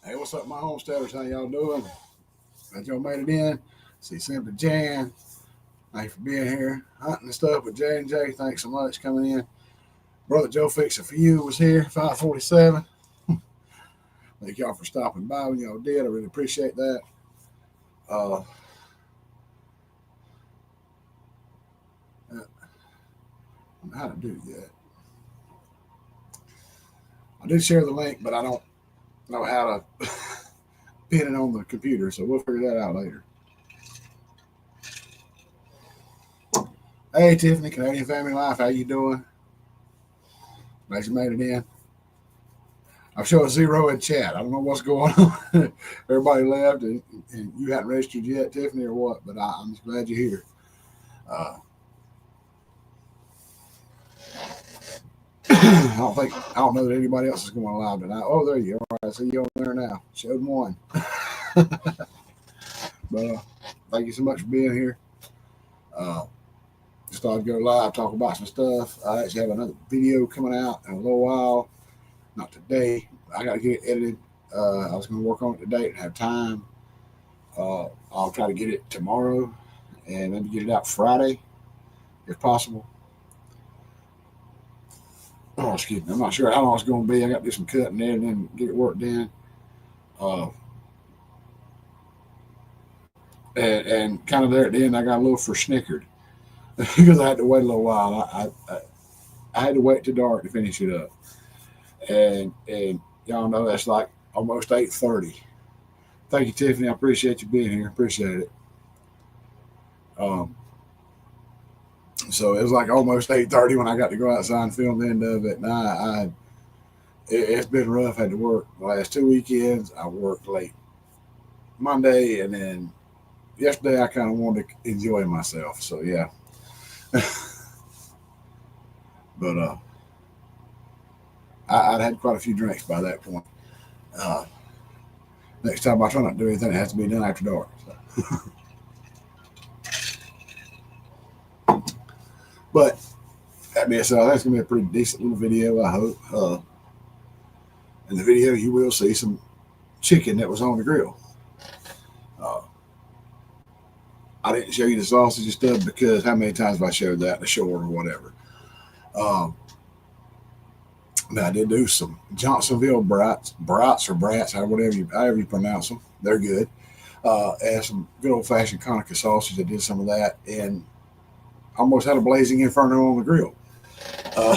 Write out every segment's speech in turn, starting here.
Hey, what's up, my homesteaders? How y'all doing? Glad y'all made it in. See Simply Jan. Thanks for being here. Hunting and stuff with J and J. Thanks so much coming in. Brother Joe Fixer for You was here, 547. Thank y'all for stopping by when y'all did. I really appreciate that. Uh, I don't know how to do that. I did share the link, but I don't know how to pin it on the computer, so we'll figure that out later. Hey, Tiffany, Canadian Family Life, how you doing? Glad you made it in. I'm showing zero in chat. I don't know what's going on. Everybody left, and you hadn't registered yet, Tiffany, or what? But I'm just glad you're here. Uh, I don't know that anybody else is going live tonight. Oh, there you are. I see you on there now. Showed one. But thank you so much for being here. Uh, just thought I'd go live, talk about some stuff. I actually have another video coming out in a little while. Not today. I got to get it edited. I was going to work on it today and have time. I'll try to get it tomorrow and maybe get it out Friday if possible. Oh, excuse me. I'm not sure how long it's going to be. I got to do some cutting there and then get it worked in. Uh, and kind of there at the end, I got a little forsnickered because I had to wait a little while. I had to wait till dark to finish it up. And y'all know that's like almost 8:30. Thank you, Tiffany. I appreciate you being here. Appreciate it. Um, so it was like almost 8:30 when I got to go outside and film the end of it. And it's been rough. I had to work the last 2 weekends. I worked late Monday, and then yesterday I kind of wanted to enjoy myself. So yeah, but I'd had quite a few drinks by that point. Uh, Next time I try not to do anything that has to be done after dark. So. But that being said, that's gonna be a pretty decent little video, I hope. In the video, you will see some chicken that was on the grill. Uh, I didn't show you the sausage and stuff because how many times have I showed that in the short or whatever? Um, but I did do some Johnsonville brats or brats, however you pronounce them. They're good. And some good old fashioned Conica sausage. I did some of that and almost had a blazing inferno on the grill. Uh,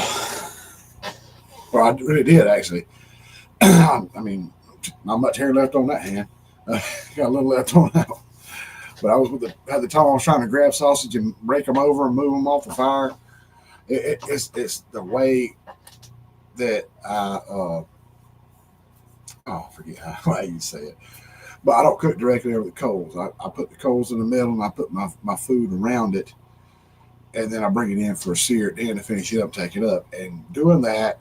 well, I really did actually. I mean, not much hair left on that hand. Got a little left on that one. But I was had the tongs trying to grab sausage and break them over and move them off the fire. It's the way that I forget how you say it, but I don't cook directly over the coals. I put the coals in the middle and I put my food around it, and then I bring it in for a sear at the end to finish it up, take it up. And doing that,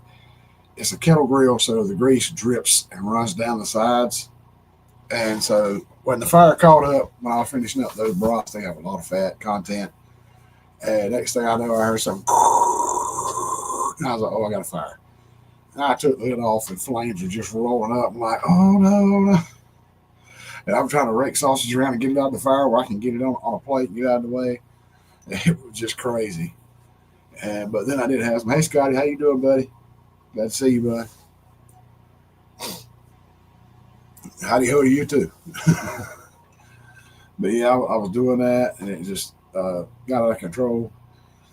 it's a kettle grill, so the grease drips and runs down the sides. And so when the fire caught up, when I was finishing up those brats, they have a lot of fat content. And next thing I know, I heard something. And I was like, oh, I got a fire. And I took the lid off, and flames were just rolling up. I'm like, oh, no. And I'm trying to rake sausage around and get it out of the fire where I can get it on a plate and get out of the way. It was just crazy. But then I did have some, hey, Scotty, how you doing, buddy? Glad to see you, bud. Howdy ho to you, too. But yeah, I was doing that, and it just got out of control.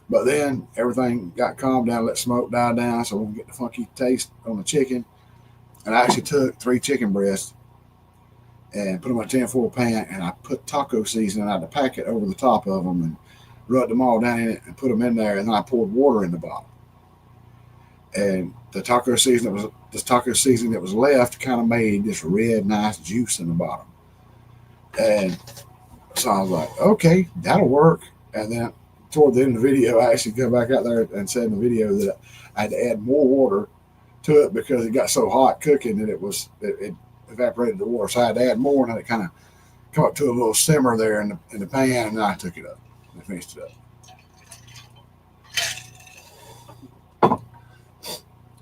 But then everything got calmed down, let smoke die down, so we will get the funky taste on the chicken. And I actually took 3 chicken breasts and put them in a tin-foil pan, and I put taco seasoning out of the packet over the top of them and rubbed them all down in it and put them in there, and then I poured water in the bottom. And the taco seasoning that was left kind of made this red, nice juice in the bottom. And so I was like, okay, that'll work. And then toward the end of the video, I actually go back out there and said in the video that I had to add more water to it because it got so hot cooking that it evaporated the water. So I had to add more, and then it kind of come up to a little simmer there in the pan, and then I took it up and finished it up.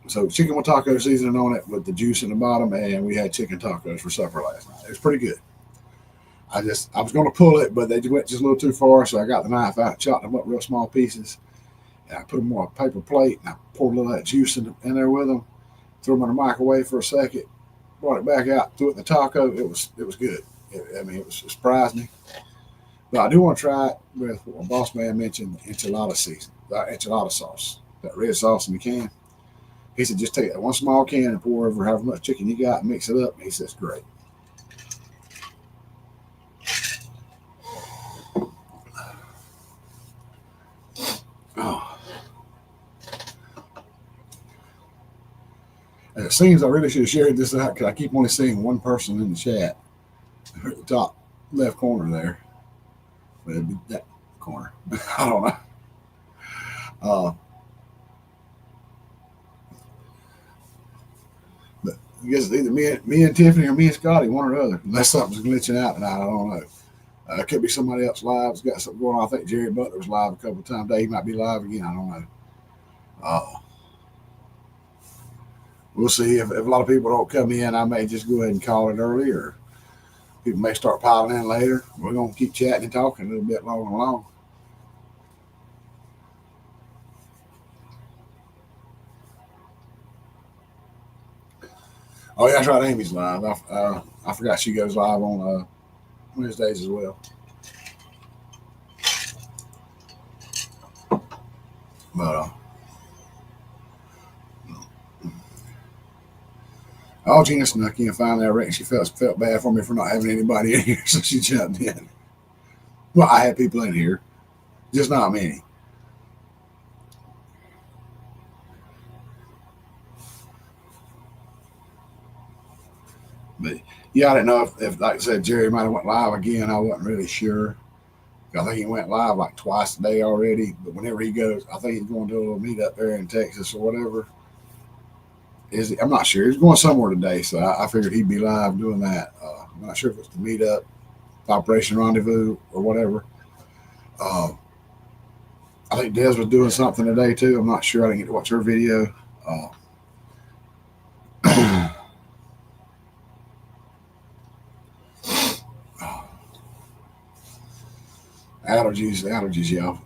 So chicken with taco seasoning on it with the juice in the bottom, and we had chicken tacos for supper last night. It was pretty good. I was going to pull it, but they went just a little too far, so I got the knife out, chopped them up real small pieces, and I put them on a paper plate, and I poured a little of that juice in there with them, threw them in the microwave for a second, brought it back out, threw it in the taco. It was good. It surprised me. But I do want to try it with what my boss man mentioned, enchilada season, enchilada sauce, that red sauce in the can. He said just take that one small can and pour over however much chicken you got and mix it up. And he says great. Oh. And it seems I really should have shared this out because I keep only seeing one person in the chat at the top left corner there. But it'd be that corner. I don't know. But I guess it's either me and Tiffany or me and Scotty, one or the other. Unless something's glitching out tonight, I don't know. It could be somebody else live. It's got something going on. I think Jerry Butler was live a couple of times today. He might be live again. I don't know. We'll see. If a lot of people don't come in, I may just go ahead and call it early, or people may start piling in later. We're going to keep chatting and talking a little bit long and long. Oh, yeah, that's right. Amy's live. I forgot she goes live on Wednesdays as well. But Gina snuck in finally. I reckon she felt bad for me for not having anybody in here, so she jumped in. Well, I had people in here, just not many. But yeah, I didn't know if like I said, Jerry might have went live again. I wasn't really sure. I think he went live like twice a day already. But whenever he goes, I think he's going to do a little meetup there in Texas or whatever. I'm not sure. He's going somewhere today, so I figured he'd be live doing that. I'm not sure if it's the meetup, Operation Rendezvous, or whatever. I think Des was doing something today too. I'm not sure. I didn't get to watch her video. Allergies, y'all.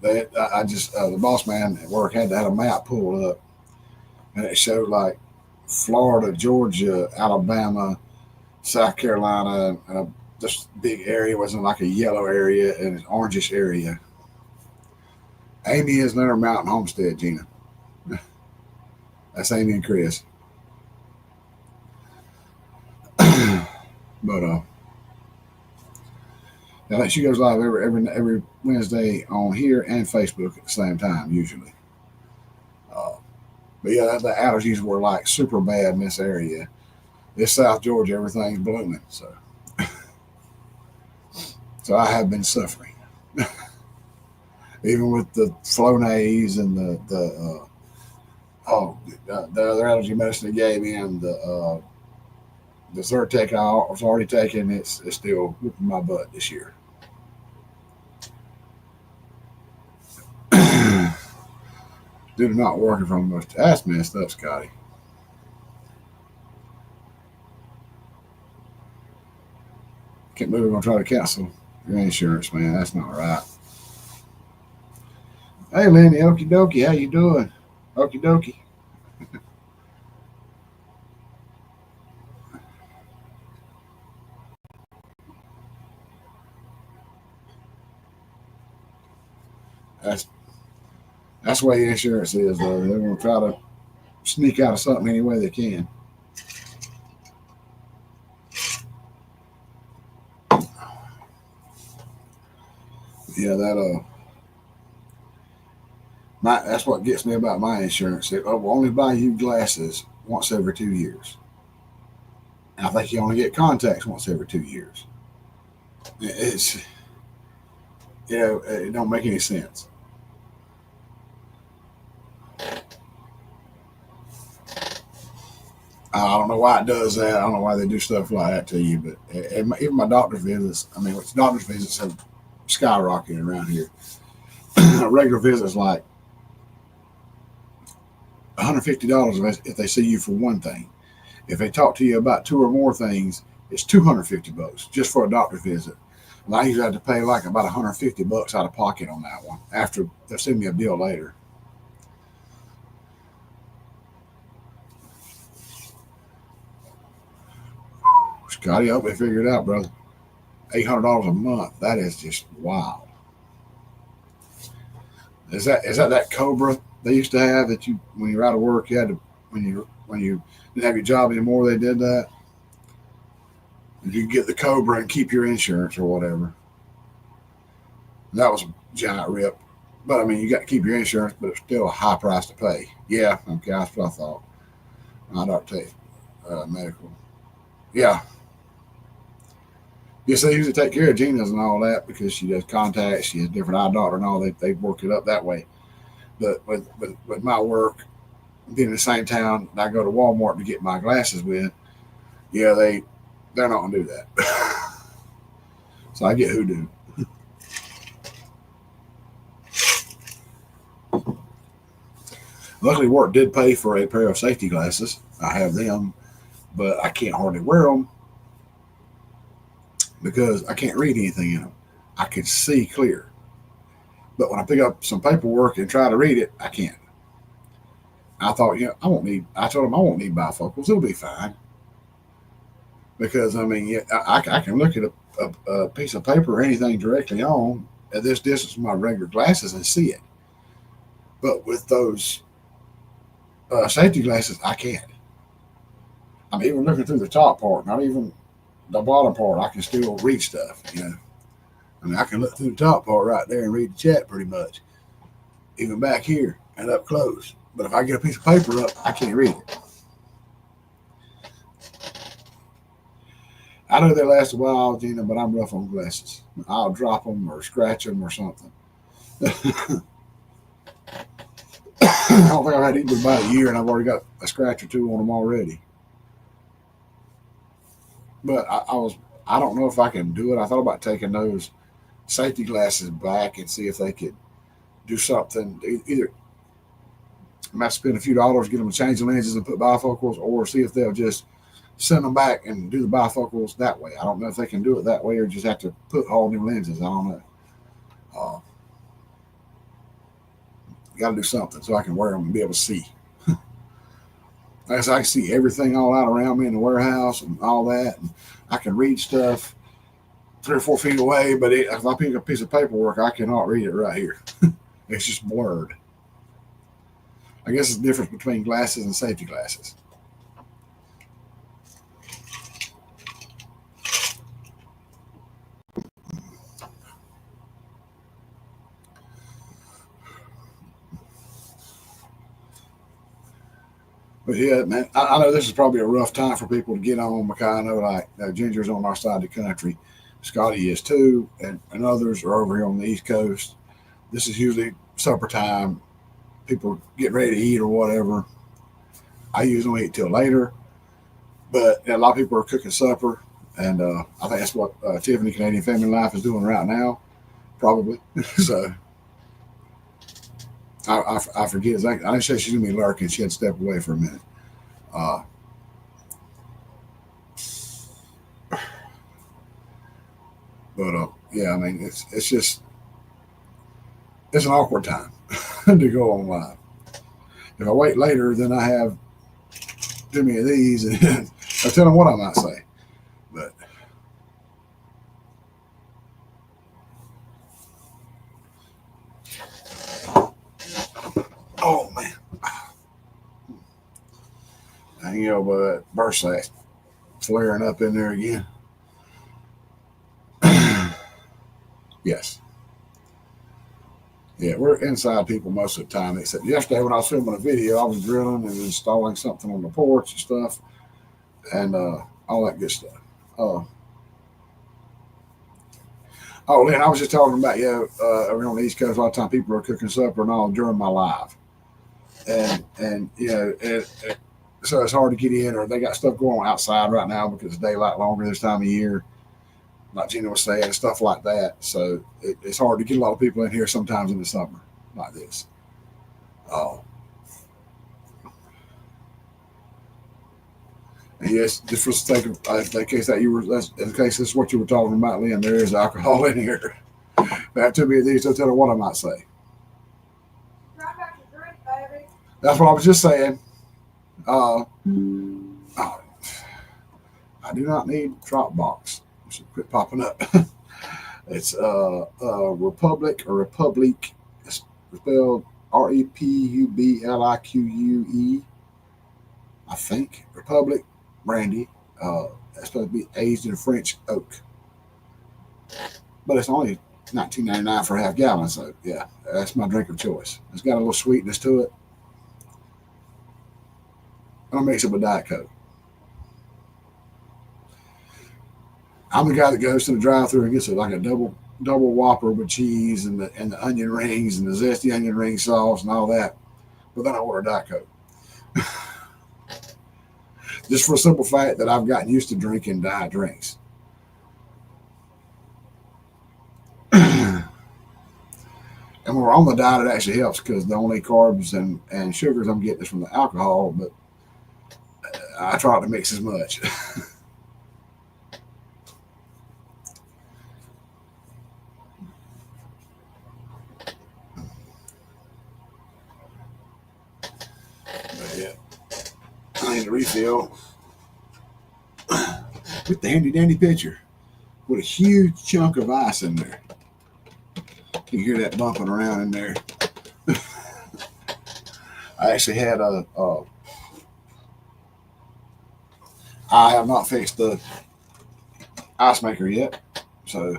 I just the boss man at work had to have a map pulled up, and it showed like Florida, Georgia, Alabama, South Carolina, and this big area wasn't like a yellow area and an orangish area. Amy is near Mountain Homestead, Gina. That's Amy and Chris. But I think she goes live every Wednesday on here and Facebook at the same time usually. But yeah, the allergies were like super bad in this area. This South Georgia, everything's blooming. So I have been suffering, even with the Flonase and the other allergy medicine they gave me, and the Zyrtec I was already taking. It's still whooping my butt this year. Due to not working from much. That's messed up, Scotty. Can't believe we're going to try to cancel your insurance, man. That's not right. Hey, Lenny, okie dokie. How you doing? Okie dokie. That's the way insurance is, though. They're going to try to sneak out of something any way they can. Yeah, that's what gets me about my insurance. They will only buy you glasses once every 2 years. And I think you only get contacts once every 2 years. It don't make any sense. I don't know why it does that. I don't know why they do stuff like that to you. But even my doctor's visits, doctor's visits have skyrocketed around here. Regular visits like $150 if they see you for one thing. If they talk to you about two or more things, it's $250 just for a doctor's visit. And I usually have to pay like about $150 out of pocket on that one. After they'll send me a bill later. Scotty, I hope we figured it out, brother. $800 a month. That is just wild. Is that Cobra they used to have that you when you're out of work you had to when you didn't have your job anymore they did that. You could get the Cobra and keep your insurance or whatever. That was a giant rip. But I mean, you got to keep your insurance, but it's still a high price to pay. Yeah, okay, that's what I thought. I don't take medical. Yeah, yes, they usually take care of Gina's and all that because she does contacts. She has different eye doctor and all. They work it up that way. But with my work being in the same town, I go to Walmart to get my glasses with. Yeah, they're not gonna do that. So I get Hoodoo. Luckily, work did pay for a pair of safety glasses. I have them, but I can't hardly wear them because I can't read anything in them. I can see clear, but when I pick up some paperwork and try to read it, I can't. I thought, I won't need. I told them I won't need bifocals. It'll be fine because I mean, yeah, I can look at a piece of paper or anything directly on at this distance with my regular glasses and see it. But with those safety glasses, I can't. I'm even looking through the top part, not even the bottom part. I can still read stuff. I mean, I can look through the top part right there and read the chat pretty much, even back here and up close. But if I get a piece of paper up, I can't read it. I know they last a while, Gina, but I'm rough on glasses. I'll drop them or scratch them or something. I don't think I've had even about a year, and I've already got a scratch or two on them already. But I don't know if I can do it. I thought about taking those safety glasses back and see if they could do something. Either I might spend a few dollars, get them to change the lenses and put bifocals, or see if they'll just send them back and do the bifocals that way. I don't know if they can do it that way or just have to put all new lenses. I don't know. Uh, Got to do something so I can wear them and be able to see. As I can see everything all out around me in the warehouse and all that, and I can read stuff 3 or 4 feet away. But if I pick a piece of paperwork, I cannot read it right here. It's just blurred. I guess it's the difference between glasses and safety glasses. But yeah, man, I know this is probably a rough time for people to get on because I know like Ginger's on our side of the country, Scotty is too, and others are over here on the East Coast. This is usually supper time. People get ready to eat or whatever. I usually don't eat till later, but a lot of people are cooking supper, and I think that's what Tiffany Canadian Family Life is doing right now, probably. So I forget exactly. I didn't say she's gonna be lurking. She had to step away for a minute. Uh, but yeah, I mean it's just it's an awkward time to go on live. If I wait later, then I have too many of these, and I tell them what I might say. But oh man, hang on, but burst that flaring up in there again. Yes. Yeah, we're inside people most of the time. Except yesterday when I was filming a video, I was drilling and installing something on the porch and stuff, and all that good stuff. Uh, and I was just talking about over on the East Coast, a lot of time people are cooking supper and all during my live, and so it's hard to get in, or they got stuff going on outside right now because it's daylight longer this time of year, like Gina was saying, and stuff like that. So it's hard to get a lot of people in here sometimes in the summer like this. Uh, And yes, just for the sake of in case that you were, in case this is what you were talking about, Lynn, there is alcohol in here. That to me of these, don't tell her what I might say. That's what I was just saying. Uh, oh, I do not need Dropbox. It should quit popping up. It's Republic or Republic. It's spelled Republique. I think Republic brandy. It's supposed to be aged in French oak, but it's only 19.99 for a half gallon. So yeah, that's my drink of choice. It's got a little sweetness to it. I'll mix it with Diet Coke. I'm the guy that goes to the drive-thru and gets it like a double Whopper with cheese and the onion rings and the zesty onion ring sauce and all that. But then I order Diet Coke. Just for a simple fact that I've gotten used to drinking diet drinks. And when we're on the diet, it actually helps because the only carbs and sugars I'm getting is from the alcohol, but I try not to mix as much. But yeah, I need a refill with the handy dandy pitcher with a huge chunk of ice in there. You can hear that bumping around in there. I actually had I have not fixed the ice maker yet, so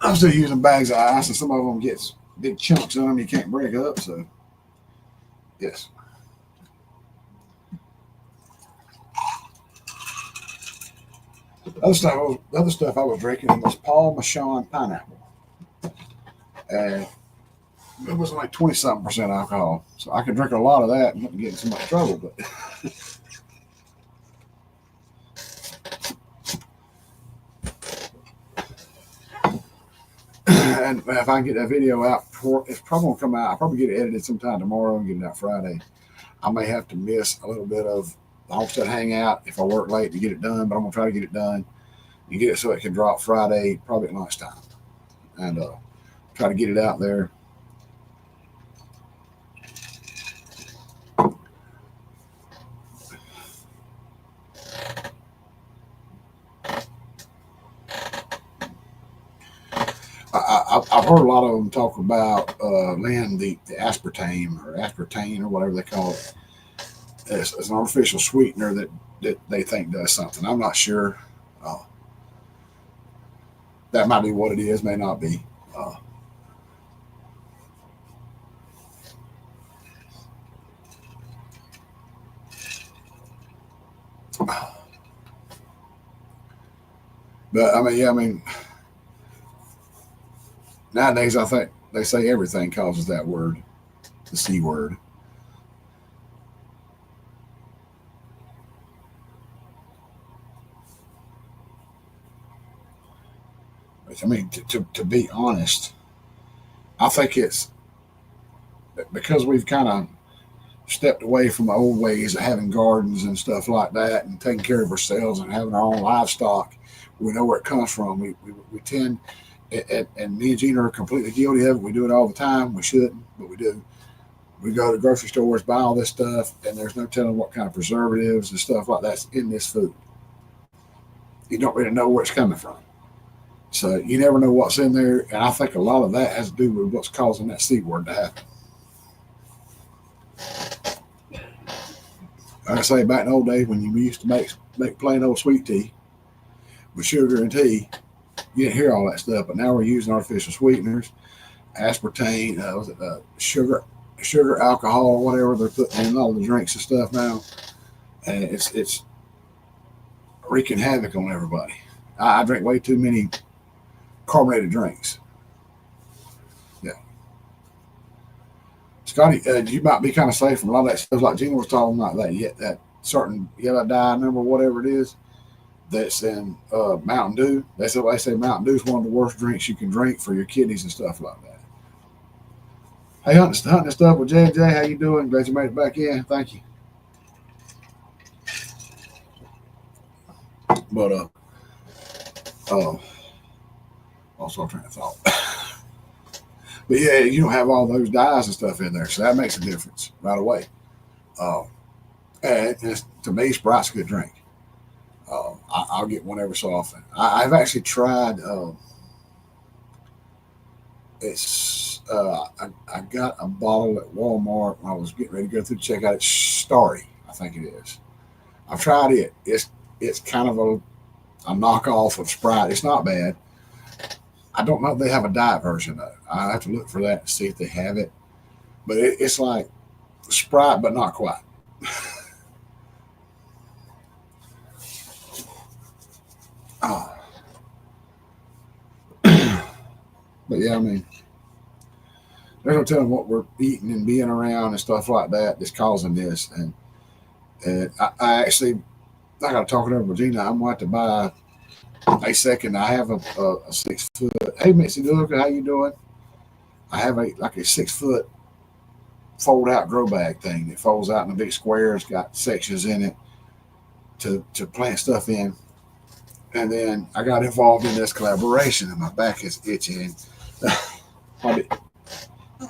I'm still using bags of ice, and some of them gets big chunks in them you can't break up. So yes. The other stuff I was drinking was Paul Machon pineapple, and it was like 20-something% alcohol. So I could drink a lot of that and not get in too much trouble. But and if I can get that video out, it's probably gonna come out. I'll probably get it edited sometime tomorrow and get it out Friday. I may have to miss a little bit of the Homestead Hangout if I work late to get it done, but I'm gonna try to get it done and get it so it can drop Friday, probably at lunchtime, and try to get it out there. I've heard a lot of them talk about Lynn, the aspartame or whatever they call it. It's an artificial sweetener that they think does something. I'm not sure. That might be what it is, may not be. But I mean, nowadays I think they say everything causes that word, the C word. I mean, to be honest, I think it's because we've kind of stepped away from the old ways of having gardens and stuff like that and taking care of ourselves and having our own livestock. We know where it comes from. We tend, and me and Gina are completely guilty of it. We do it all the time. We shouldn't, but we do. We go to grocery stores, buy all this stuff, and there's no telling what kind of preservatives and stuff like that's in this food. You don't really know where it's coming from. So you never know what's in there. And I think a lot of that has to do with what's causing that C word to happen. Like I say, back in the old days when you used to make plain old sweet tea with sugar and tea, you didn't hear all that stuff. But now we're using artificial sweeteners, aspartame, sugar, alcohol, whatever they're putting in all the drinks and stuff now, and it's wreaking havoc on everybody. I drink way too many carbonated drinks. Yeah, Scotty, you might be kind of safe from a lot of that stuff like Gina was talking about that certain yellow dye number, whatever it is, that's in Mountain Dew. They say Mountain Dew is one of the worst drinks you can drink for your kidneys and stuff like that. Hey, hunting stuff with J&J, how you doing? Glad you made it back in. Thank you. But uh, also I'm trying to thought. But yeah, you don't have all those dyes and stuff in there, so that makes a difference right away. Uh, and to me, Sprite's a good drink. I'll get one every so often. I've actually tried. I got a bottle at Walmart when I was getting ready to go through the checkout. It's Starry, I think it is. I've tried it. It's kind of a knockoff of Sprite. It's not bad. I don't know if they have a diet version though. I have to look for that to see if they have it. But it's like Sprite, but not quite. Oh, but yeah, I mean, there's no telling what we're eating and being around and stuff like that that's causing this. And I actually, I got to talk to Regina. I'm going to have to buy a second. I have a 6 foot. Hey, Missy, look how you doing? I have a 6 foot fold out grow bag thing that folds out in a big square. It's got sections in it to plant stuff in. And then I got involved in this collaboration, and my back is itching. Probably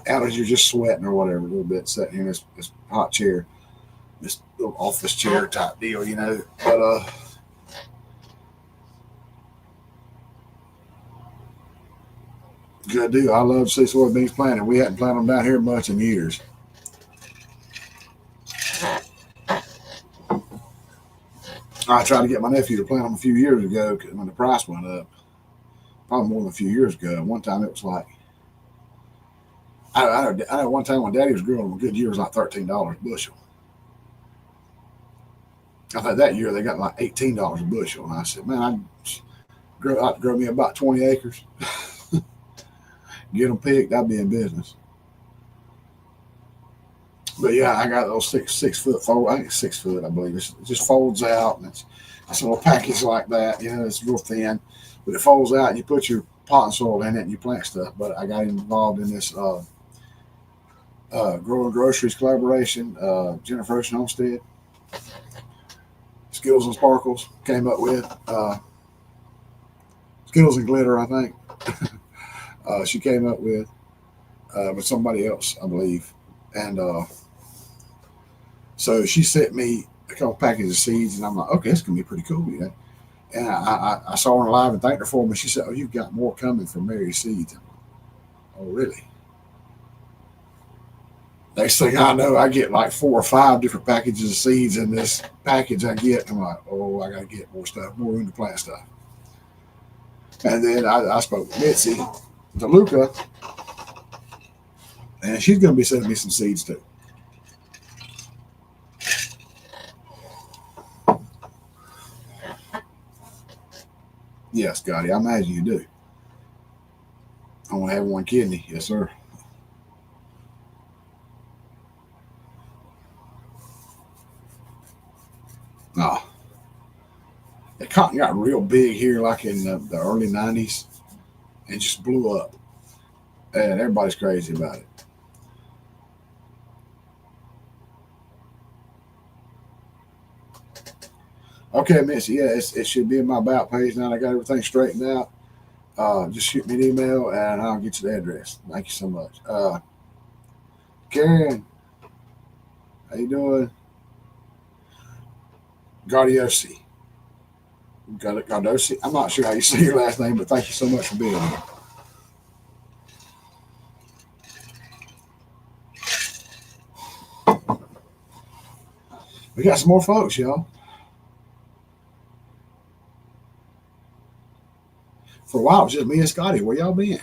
allergies, you're just sweating or whatever a little bit, sitting here in this hot chair, this little office chair type deal, you know. But good deal. I love to see soybeans planted. We hadn't planted them down here much in years. I tried to get my nephew to plant them a few years ago when the price went up. Probably more than a few years ago. One time it was like, I know one time when Daddy was growing them a good year, it was like $13 a bushel. I think that year they got like $18 a bushel. And I said, man, I'd grow me about 20 acres, get them picked, I'd be in business. But yeah, I got those 6 foot fold. I think it's 6 foot, I believe. It just folds out, and it's a little package like that. You know, it's real thin, but it folds out, and you put your pot and soil in it, and you plant stuff. But I got involved in this growing groceries collaboration. Jennifer Ocean Homestead, Skittles and Sparkles came up with Skittles and Glitter, I think. She came up with somebody else, I believe, and so she sent me a couple packages of seeds, and I'm like, okay, it's gonna be pretty cool, you know. And I saw her live and thanked her for me. She said, "Oh, you've got more coming from Mary Seeds." I'm like, oh, really? Next thing I know, I get like 4 or 5 different packages of seeds in this package I get. I'm like, oh, I gotta get more stuff, more room to plant stuff. And then I spoke to Mitzi, to Luca, and she's gonna be sending me some seeds too. Yes, Scotty, I imagine you do. I only have one kidney, yes, sir. No, the cotton got real big here, like in the early '90s, and just blew up, and everybody's crazy about it. Okay, Missy, yeah, it should be in my about page now. I got everything straightened out. Just shoot me an email, and I'll get you the address. Thank you so much. Karen, how you doing? Gardiosi. Gardosi. I'm not sure how you say your last name, but thank you so much for being here. We got some more folks, y'all. For a while, it was just me and Scotty. Where y'all been?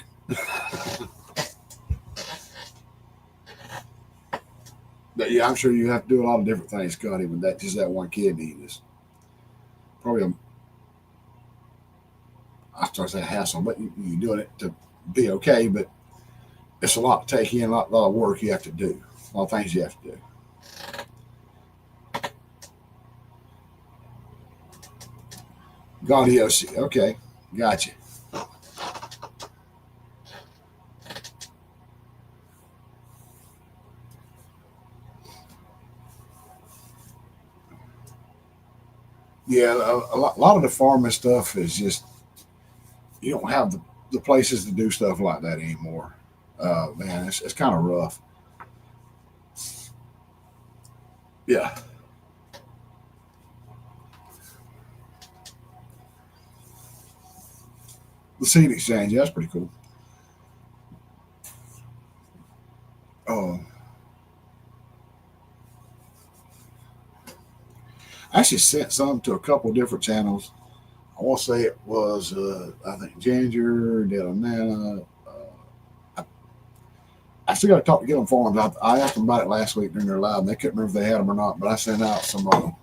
But yeah, I'm sure you have to do a lot of different things, Scotty, with that one kidney. It's probably I start to say hassle, but you're doing it to be okay. But it's a lot to take in, a lot of work you have to do, a lot of things you have to do. Gaudiosi. Okay, gotcha. Yeah, a lot of the farming stuff is just you don't have the places to do stuff like that anymore. Man, it's kind of rough. Yeah, the seed exchange, yeah, that's pretty cool. Oh, I actually sent some to a couple different channels. I want to say it was, I think Ginger, Delanana. I still got to talk to get them forms. I asked them about it last week during their live, and they couldn't remember if they had them or not. But I sent out some of them.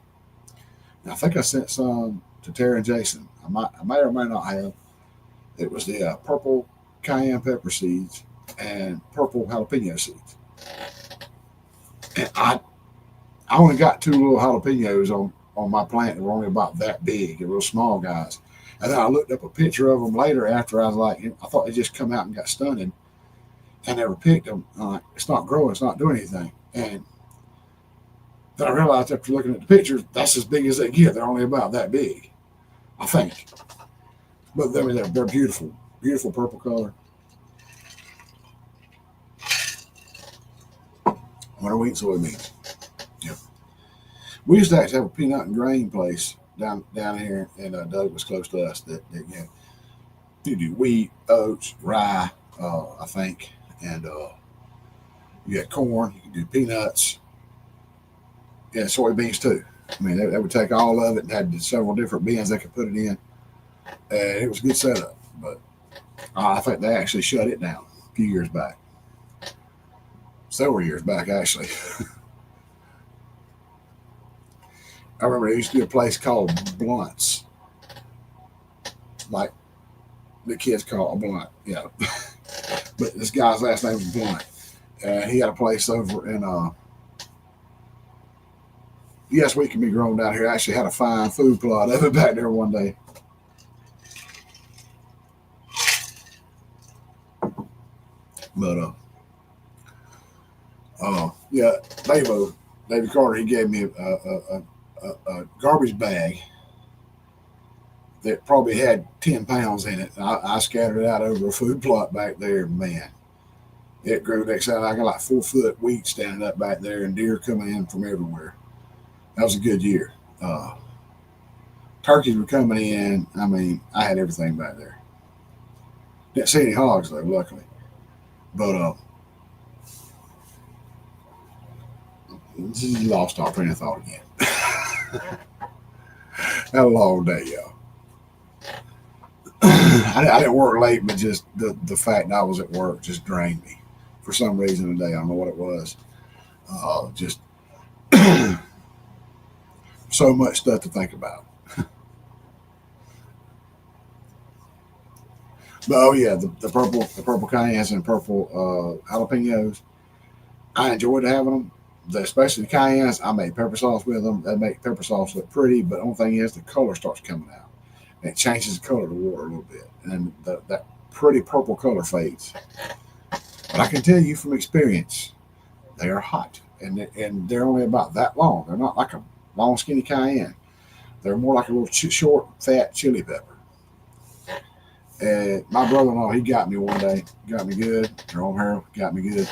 And I think I sent some to Tara and Jason. I may or may not have. It was the purple cayenne pepper seeds and purple jalapeno seeds. And I only got two little jalapenos on my plant that were only about that big. They're real small guys. And then I looked up a picture of them later after I was like, I thought they just come out and got stunted. I never picked them. It's not growing. It's not doing anything. And then I realized after looking at the pictures, that's as big as they get. They're only about that big, I think. But I mean, they're beautiful, beautiful purple color. Winter wheat soybeans. Yeah. We used to actually have a peanut and grain place down here in Douglas, close to us. That you do wheat, oats, rye, I think, and you got corn. You can do peanuts, yeah, soybeans too. I mean, they would take all of it and had several different bins they could put it in, and it was a good setup. But I think they actually shut it down a few years back, several years back actually. I remember there used to be a place called Blunt's, like the kids call it Blunt, yeah. But this guy's last name was Blunt, and he had a place over in yes, we can be grown down here. I actually had a fine food plot of it back there one day. But yeah, David Carter, he gave me a garbage bag that probably had 10 pounds in it. I scattered it out over a food plot back there. Man, it grew next time. I got like 4 foot wheat standing up back there, and deer coming in from everywhere. That was a good year. Turkeys were coming in. I mean, I had everything back there. Didn't see any hogs though, luckily. But lost our train of thought again. Had a long day, y'all. I didn't work late, but just the fact that I was at work just drained me for some reason today. I don't know what it was. Just so much stuff to think about. But oh yeah, the purple cayennes and purple jalapenos. I enjoyed having them. Especially the cayennes, I made pepper sauce with them. They make pepper sauce look pretty, but the only thing is the color starts coming out. And it changes the color of the water a little bit, and that pretty purple color fades. But I can tell you from experience, they are hot, and they're only about that long. They're not like a long, skinny cayenne. They're more like a little short, fat chili pepper. And my brother-in-law, he got me one day, got me good. Jerome Harold got me good.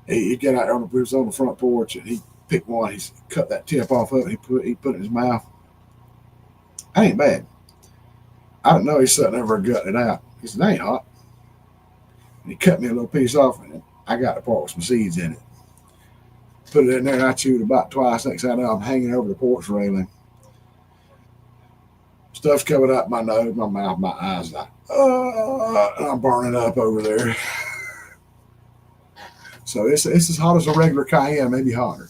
He got out there he was on the front porch, and he picked one. He cut that tip off of it. He put it in his mouth. That ain't bad. I didn't know he's sitting there gutting it out. He said, "That ain't hot." And he cut me a little piece off, and I got the part with some seeds in it. Put it in there, and I chewed about twice. Next thing I know, I'm hanging over the porch railing. Stuff's coming out my nose, my mouth, my eyes. Like, and I'm burning up over there. So it's as hot as a regular cayenne, maybe hotter.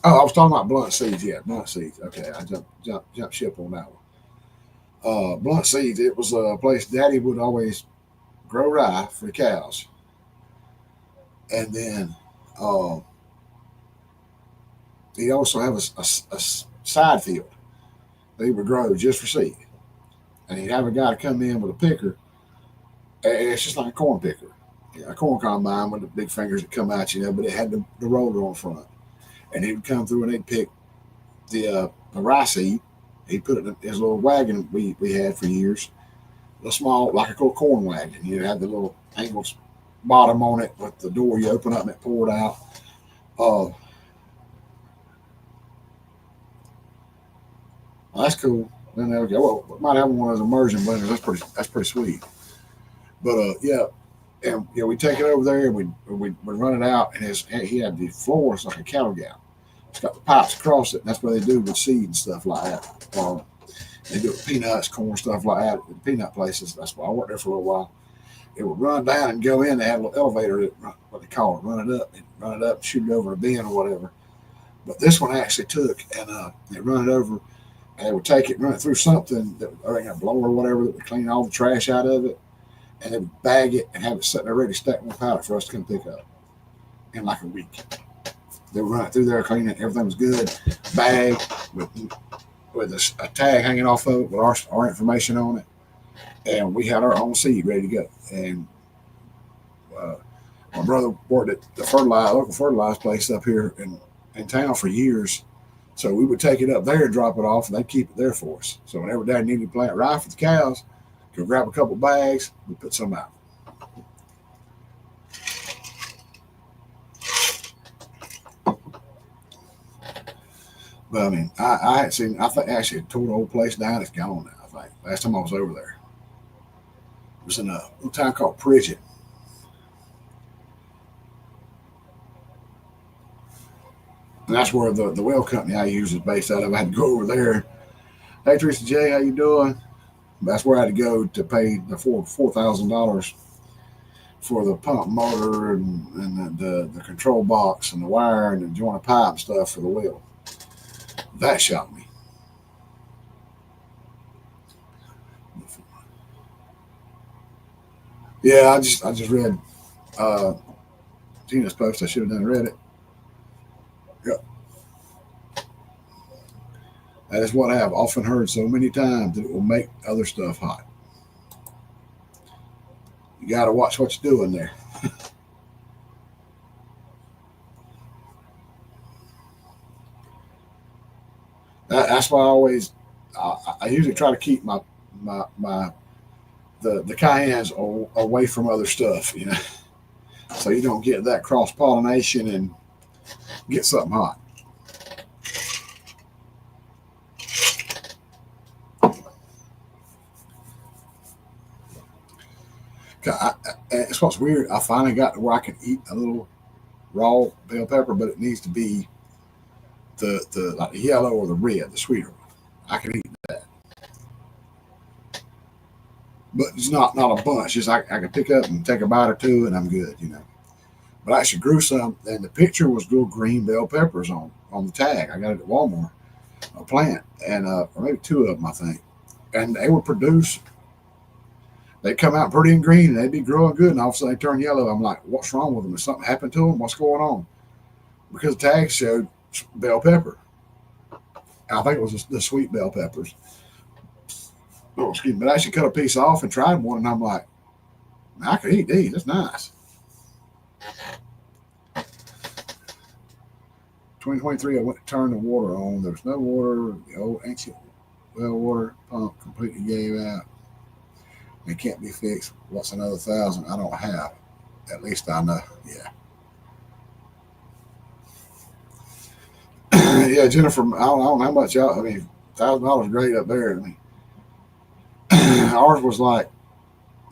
Oh, I was talking about blunt seeds. Yeah, blunt seeds. Okay, I jumped ship on that one. Blunt seeds. It was a place Daddy would always grow rye for the cows, and then uh, he also have a side field that he would grow just for seed, and he'd have a guy to come in with a picker, and it's just like a corn picker, a corn combine with the big fingers that come out, but it had the roller on front. And he'd come through and he'd pick the rice seed. He'd put it in his little wagon we had for years, a small, like a little corn wagon. You had the little angled bottom on it with the door you open up and it poured out. Well, that's cool. Then they would go, well, we might have one of those immersion blenders. That's pretty sweet. But yeah, and we take it over there and we run it out, and he had the floors like a cattle galley. It's got the pipes across it, and that's what they do with seed and stuff like that. They do it with peanuts, corn, stuff like that. At peanut places. That's why I worked there for a little while. It would run down and go in. They had a little elevator, what they call it, run it up, shoot it over a bin or whatever. But this one actually took and they run it over, and they would take it, run it through something that or a blower or whatever that would clean all the trash out of it, and they would bag it and have it sitting there ready to stack on pallet for us to come pick up in like a week. They would run it through there, clean it, everything was good, bag with a tag hanging off of it with our information on it, and we had our own seed ready to go. And uh, my brother worked at the local fertilizer place up here in town for years. So we would take it up there, drop it off, and they'd keep it there for us. So whenever Dad needed to plant rye for the cows, go grab a couple bags, we put some out. But I mean, I had seen, I think actually tore the whole place down. It's gone now, I think. Last time I was over there, it was in a little town called Pridgeon. And that's where the well company I use is based out of. I had to go over there. Hey, Teresa J, how you doing? That's where I had to go to pay the $4,000 for the pump motor and the control box and the wire and the joint pipe and stuff for the well. That shocked me. Yeah, I just read uh, Tina's post. I should have done read it. Yep. That is what I have often heard so many times, that it will make other stuff hot. You got to watch what you're doing there. That's why I usually try to keep my the cayennes away from other stuff, so you don't get that cross pollination and get something hot. It's what's weird. I finally got to where I can eat a little raw bell pepper, but it needs to be the like the yellow or the red, the sweeter one. I can eat that, but it's not a bunch. Just I can pick up and take a bite or two, and I'm good. But I actually grew some, and the picture was little green bell peppers on the tag. I got it at Walmart, a plant, and or maybe two of them, I think, and they would produce. They come out pretty and green, and they'd be growing good, and all of a sudden they turn yellow. I'm like, what's wrong with them? Has something happened to them? What's going on? Because the tag showed bell pepper. I think it was the sweet bell peppers. Oh, excuse me. But I actually cut a piece off and tried one, and I'm like, I could eat these. That's nice. 2023, I went to turn the water on. There was no water. The old ancient well water pump completely gave out. It can't be fixed. What's another 1,000? I don't have. At least I know. Yeah. Yeah, Jennifer. I don't know how much. I mean, $1,000 is great up there. I mean, ours was like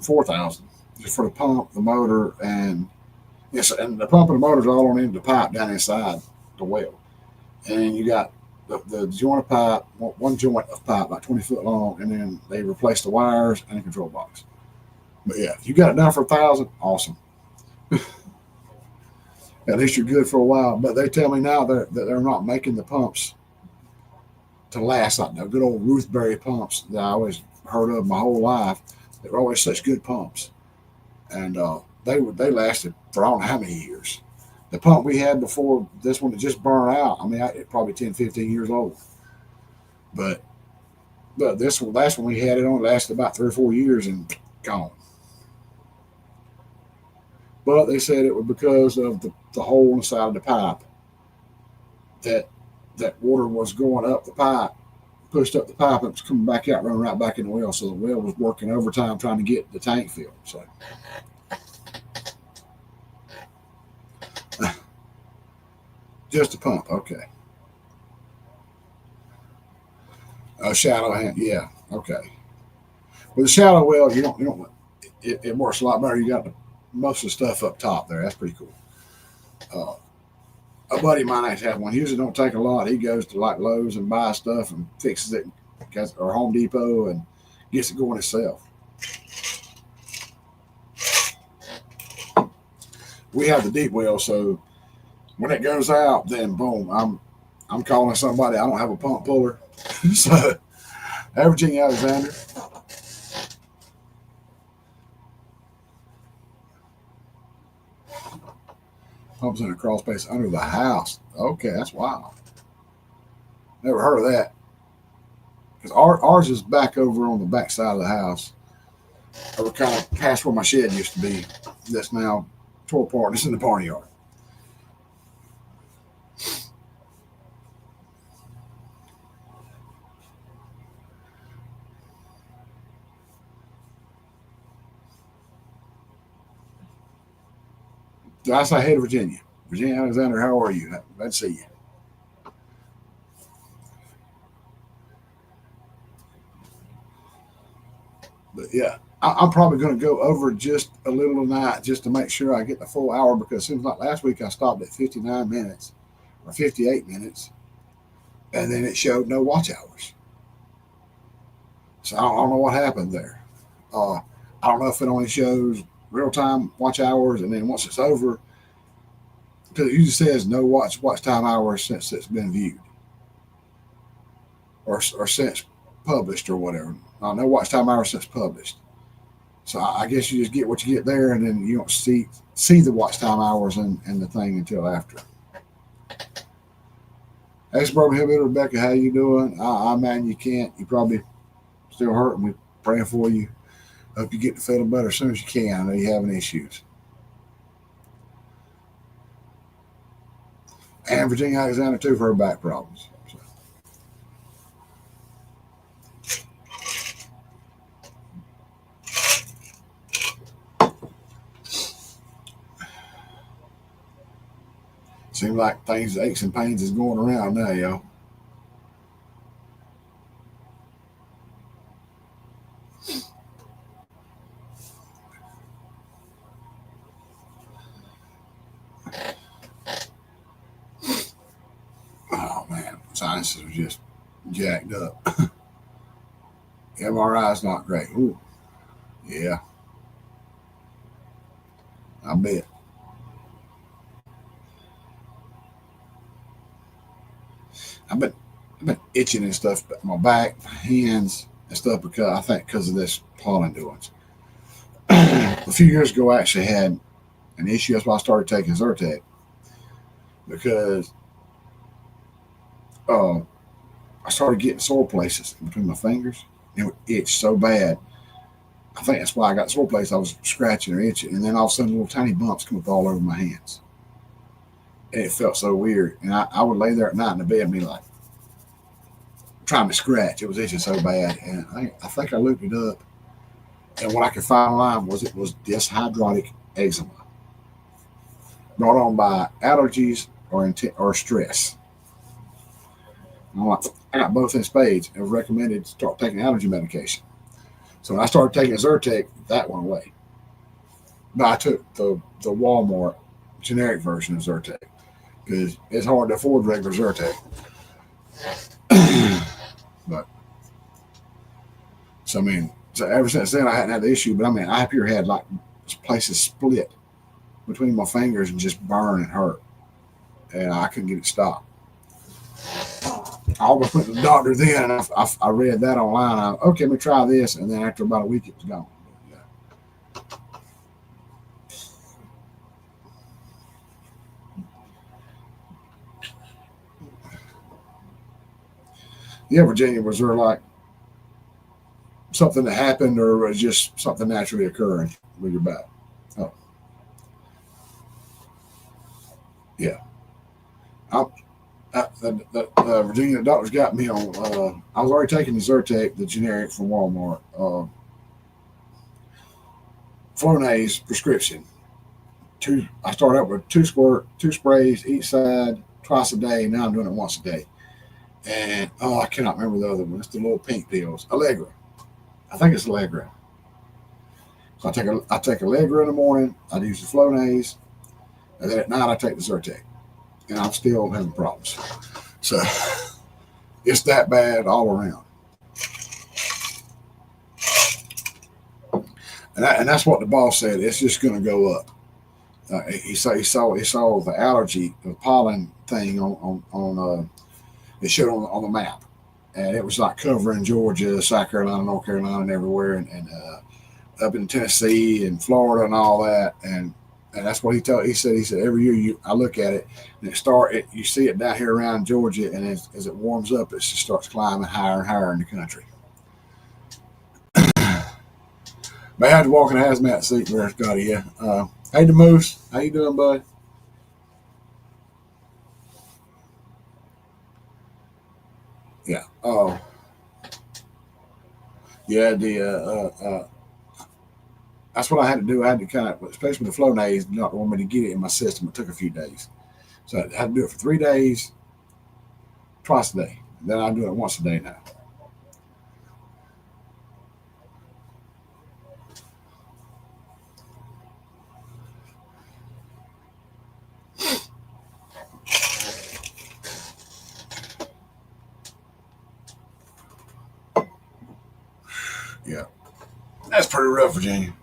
4,000 just for the pump, the motor, and yes, and the pump and the motor's all on into the pipe down inside the well. And you got the joint of pipe, one joint of pipe, like 20 foot long, and then they replace the wires and the control box. But yeah, if you got it done for 1,000, awesome. At least you're good for a while. But they tell me now that they're not making the pumps to last like the good old Ruthberry pumps that I always heard of my whole life. They were always such good pumps, and they lasted for I don't know how many years. The pump we had before this one that just burned out. I mean, it probably 10, 15 years old. But this one, last one we had, it only lasted about 3 or 4 years and gone. But they said it was because of the hole in the side of the pipe that water was going up the pipe, pushed up the pipe, and it was coming back out, running right back in the well. So the well was working overtime trying to get the tank filled. So just a pump, okay. A shallow hand, yeah, okay. With a shallow well, you don't. It works a lot better. You got most of the stuff up top there. That's pretty cool. A buddy of mine actually has one. He usually don't take a lot. He goes to like Lowe's and buys stuff and fixes it, or Home Depot, and gets it going himself. We have the deep well, so when it goes out, then boom, I'm calling somebody. I don't have a pump puller, so hey, Virginia Alexander. Pumps in a crawl space under the house. Okay, that's wild. Never heard of that. Because ours is back over on the back side of the house. Over kind of past where my shed used to be. That's now tore apart. It's in the barnyard. Did I say hey to Virginia? Virginia Alexander, how are you? Glad to see you. But yeah, I'm probably going to go over just a little tonight just to make sure I get the full hour, because it seems like last week I stopped at 59 minutes or 58 minutes, and then it showed no watch hours. So I don't know what happened there. I don't know if it only shows real time watch hours, and then once it's over, because it usually says no watch time hours since it's been viewed, or since published, or whatever. No watch time hours since published. So I guess you just get what you get there, and then you don't see the watch time hours in the thing until after. Hey, Suburban Hillbilly Rebecca, how you doing? I man, you can't. You probably still hurting. We're praying for you. Hope you get to feeling better as soon as you can. I know you're having issues. And Virginia Alexander too for her back problems. So. Seems like things, aches and pains is going around now, yo. Oh man, sinuses are just jacked up. MRI is not great. Ooh, yeah, I bet. I've been itching and stuff, but my back, hands, and stuff, because of this pollen doings. A few years ago, I actually had an issue. That's why I started taking Zyrtec, because uh, I started getting sore places between my fingers. It would itch so bad. I think that's why I got sore places. I was scratching or itching, and then all of a sudden, little tiny bumps come up all over my hands, and it felt so weird. And I would lay there at night in the bed and be like trying to scratch. It was itching so bad, and I think I looked it up, and what I could find online was it was dyshydrotic eczema brought on by allergies or stress. And I'm like, I got both in spades and was recommended to start taking allergy medication. So when I started taking Zyrtec, that went away. But I took the Walmart generic version of Zyrtec because it's hard to afford regular Zyrtec. But so I mean, so ever since then I hadn't had the issue. But I mean, I have here had like places split between my fingers and just burn and hurt, and I couldn't get it stopped. I almost went to the doctor then, and I read that online. Okay, let me try this, and then after about a week, it was gone. Yeah, Virginia, was there like something that happened, or was just something naturally occurring with your back? Oh, Yeah. I, the Virginia doctors got me on. I was already taking the Zyrtec, the generic from Walmart. Flonase prescription. Two. I started out with two sprays each side, twice a day. Now I'm doing it once a day. And I cannot remember the other one. It's the little pink pills. Allegra. I think it's Allegra. So I take Allegra in the morning. I use the Flonase, and then at night I take the Zyrtec, and I'm still having problems. So it's that bad all around. And that's what the boss said. It's just going to go up. He saw the allergy, the pollen thing it showed on the map, and it was like covering Georgia, South Carolina, North Carolina, and everywhere, and up in Tennessee and Florida and all that, and that's what he said. He said every year I look at it and you see it down here around Georgia, and as it warms up, it just starts climbing higher and higher in the country. But I had to walk in a hazmat suit there, Scotty. Yeah. Hey, the Moose, how you doing, bud? Yeah. Oh, yeah. That's what I had to do. I had to kind of, especially with the Flonase, not want me to get it in my system. It took a few days, so I had to do it for 3 days, twice a day. Then I do it once a day now. Yeah, that's pretty rough, Virginia.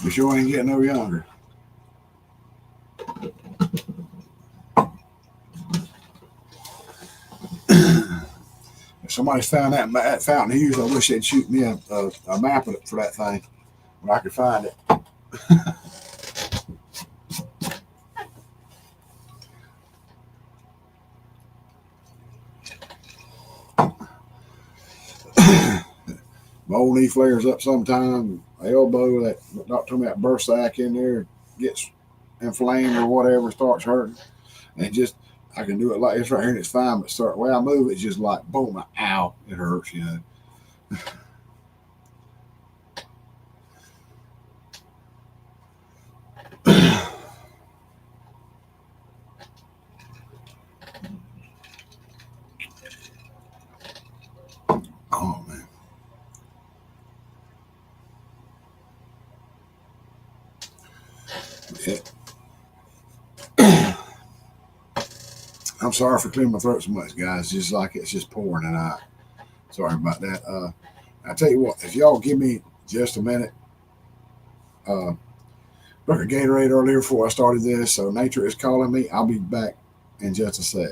You sure ain't getting no younger. If somebody's found that Fountain Hughes, I wish they'd shoot me a map of it for that thing where I could find it. My old knee flares up sometime. My elbow, that doctor told me that burst sac in there gets inflamed or whatever, starts hurting. And just, I can do it like this right here and it's fine, but start the way I move, it's just like boom, ow, it hurts, you know. Oh man. Yeah. I'm sorry for clearing my throat so much, guys. Just like it's just pouring tonight. Sorry about that. I tell you what, if y'all give me just a minute, uh, drank a Gatorade earlier before I started this, so nature is calling me. I'll be back in just a sec.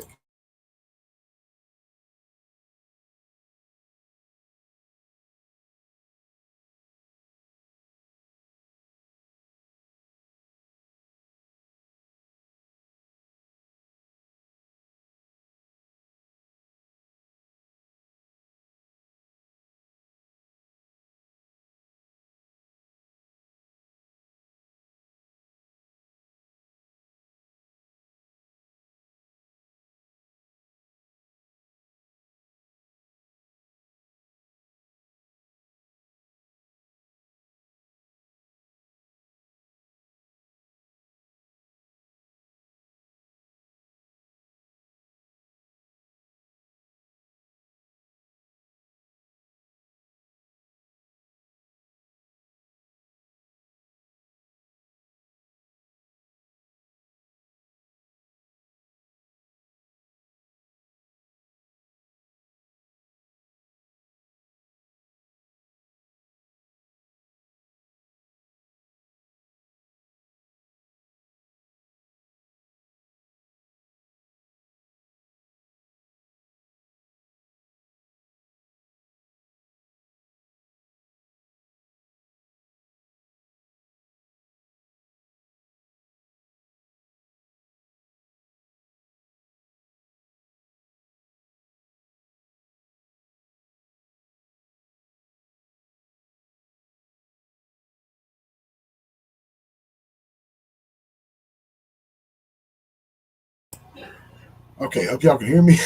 Okay, hope y'all can hear me.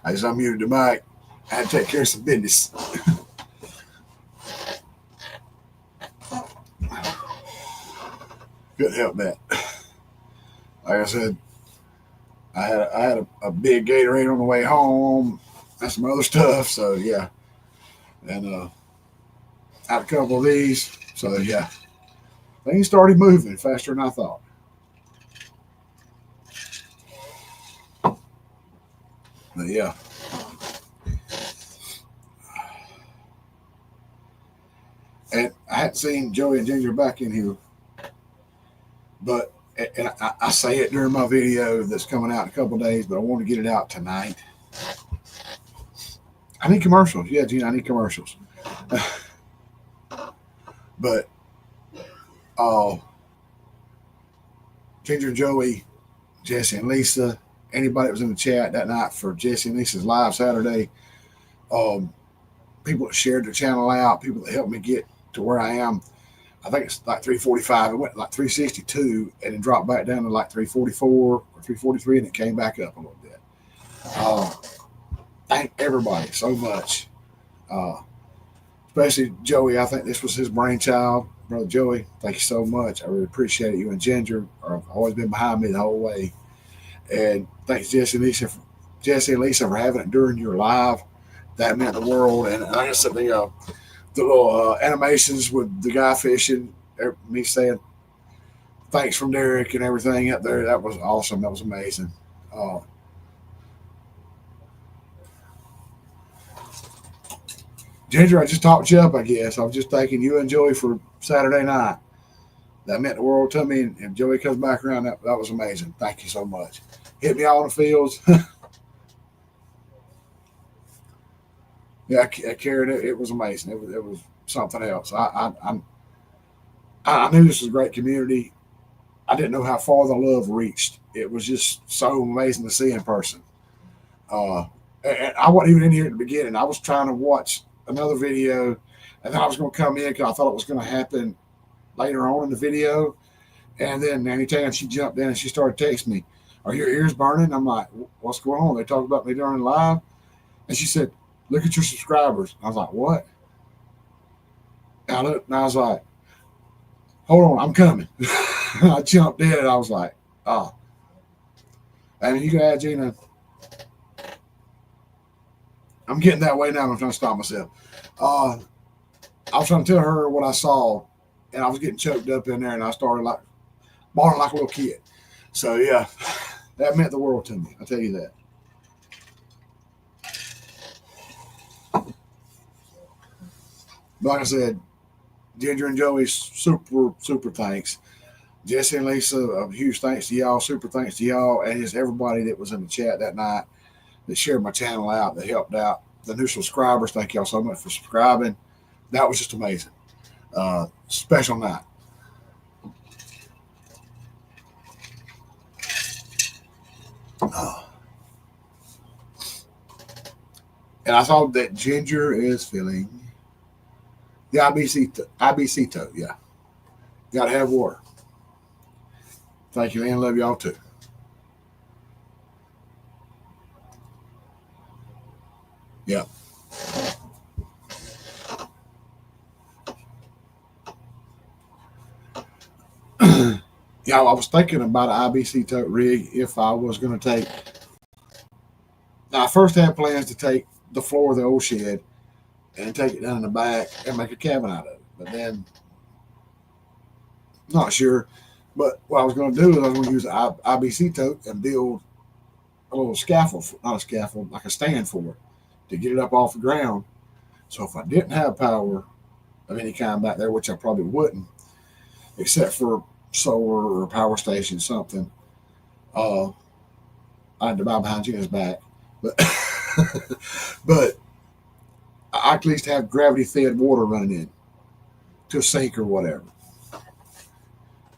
I just unmuted the mic. I had to take care of some business. Couldn't help that. Like I said, I had a big Gatorade on the way home and some other stuff. So yeah, and I had a couple of these. So yeah, things started moving faster than I thought. But yeah, and I hadn't seen Joey and Ginger back in here, but and I say it during my video that's coming out in a couple of days, but I want to get it out tonight. I need commercials. Yeah, Gina, I need commercials. But uh, Ginger and Joey, Jesse and Lisa, anybody that was in the chat that night for Jesse and Lisa's live Saturday, um, people that shared the channel out, people that helped me get to where I am. I think it's like 345. It went like 362 and then dropped back down to like 344 or 343, and it came back up a little bit. Thank everybody so much, especially Joey. I think this was his brainchild. Brother Joey, thank you so much. I really appreciate it. You and Ginger have always been behind me the whole way. And thanks, Jesse and Lisa for having it during your live. That meant the world. And like I said, the little animations with the guy fishing, me saying thanks from Derek and everything up there. That was awesome. That was amazing. Uh, Ginger, I just talked you up, I guess. I was just thanking you and Joey for Saturday night. That meant the world to me. And if Joey comes back around, that was amazing. Thank you so much. Hit me out on the fields. Yeah, I carried it. It was amazing. It was something else. I knew this was a great community. I didn't know how far the love reached. It was just so amazing to see in person. Uh, and I wasn't even in here at the beginning. I was trying to watch another video, and then I was going to come in because I thought it was going to happen later on in the video. And then anytime she jumped in and she started texting me, "Are your ears burning?" I'm like, "What's going on?" They talked about me during live, and she said, "Look at your subscribers." I was like, "What?" And I looked, and I was like, "Hold on, I'm coming." I jumped in, and I was like, "Oh." And you can add Gina. I'm getting that way now. I'm trying to stop myself. Uh, I was trying to tell her what I saw, and I was getting choked up in there, and I started like bawling like a little kid. So yeah, that meant the world to me. I tell you that. But like I said, Ginger and Joey, super thanks. Jesse and Lisa, a huge thanks to y'all. Super thanks to y'all, and just everybody that was in the chat that night that shared my channel out, that helped out. The new subscribers, thank y'all so much for subscribing. That was just amazing. Special night. Uh, and I saw that Ginger is feeling the IBC tote. Yeah, gotta have water. Thank you, and love y'all too. Yeah. Yeah, I was thinking about an IBC tote rig if I was going to take. Now, I first had plans to take the floor of the old shed and take it down in the back and make a cabin out of it. But then, not sure. But what I was going to do is I was going to use an IBC tote and build a little scaffold, not a scaffold, like a stand for it to get it up off the ground. So if I didn't have power of any kind back there, which I probably wouldn't, except for solar or power station, something, uh, I had to buy behind Gina's back. But, but I at least have gravity fed water running in to a sink or whatever.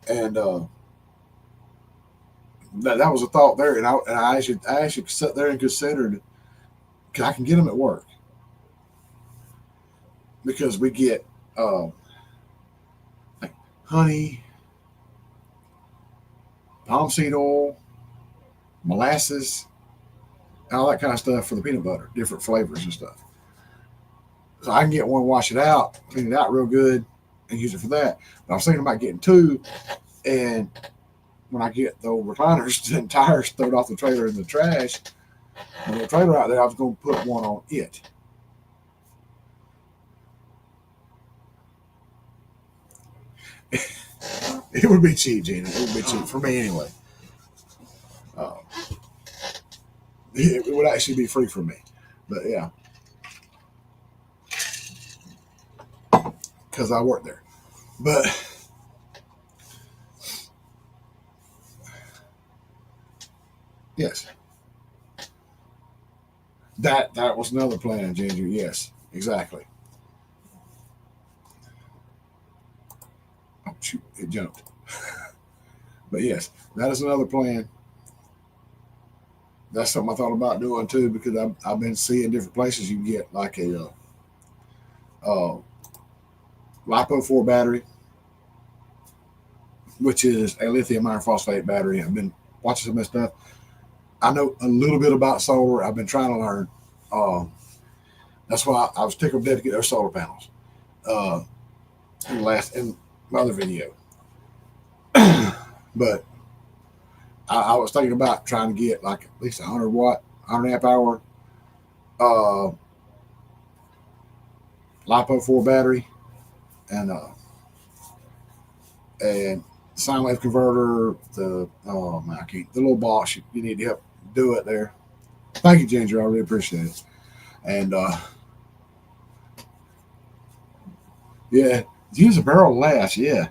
And that was a thought there. And I actually sat there and considered, because I can get them at work. Because we get like honey, palm seed oil, molasses, all that kind of stuff for the peanut butter, different flavors and stuff. So I can get one, wash it out, clean it out real good, and use it for that. But I was thinking about getting two, and when I get the old recliners and tires thrown off the trailer in the trash, and the trailer out there, I was going to put one on it. It would be cheap, Gina. It would be cheap for me anyway. Uh, it would actually be free for me. But yeah, because I work there. But yes, that was another plan, Ginger. Yes, exactly. Oh shoot, it jumped. But yes, that is another plan. That's something I thought about doing too because I've been seeing different places you can get like a LiPo 4 battery, which is a lithium iron phosphate battery. I've been watching some of this stuff. I know a little bit about solar. I've been trying to learn. Um, that's why I was tickled dead to get those solar panels uh, in my other video. But I was thinking about trying to get like at least 100 watt, 100 amp hour uh, LiPo 4 battery and sine wave converter. The I can't, the little box you need to help do it there. Thank you, Ginger. I really appreciate it. And yeah, use a barrel last, yeah.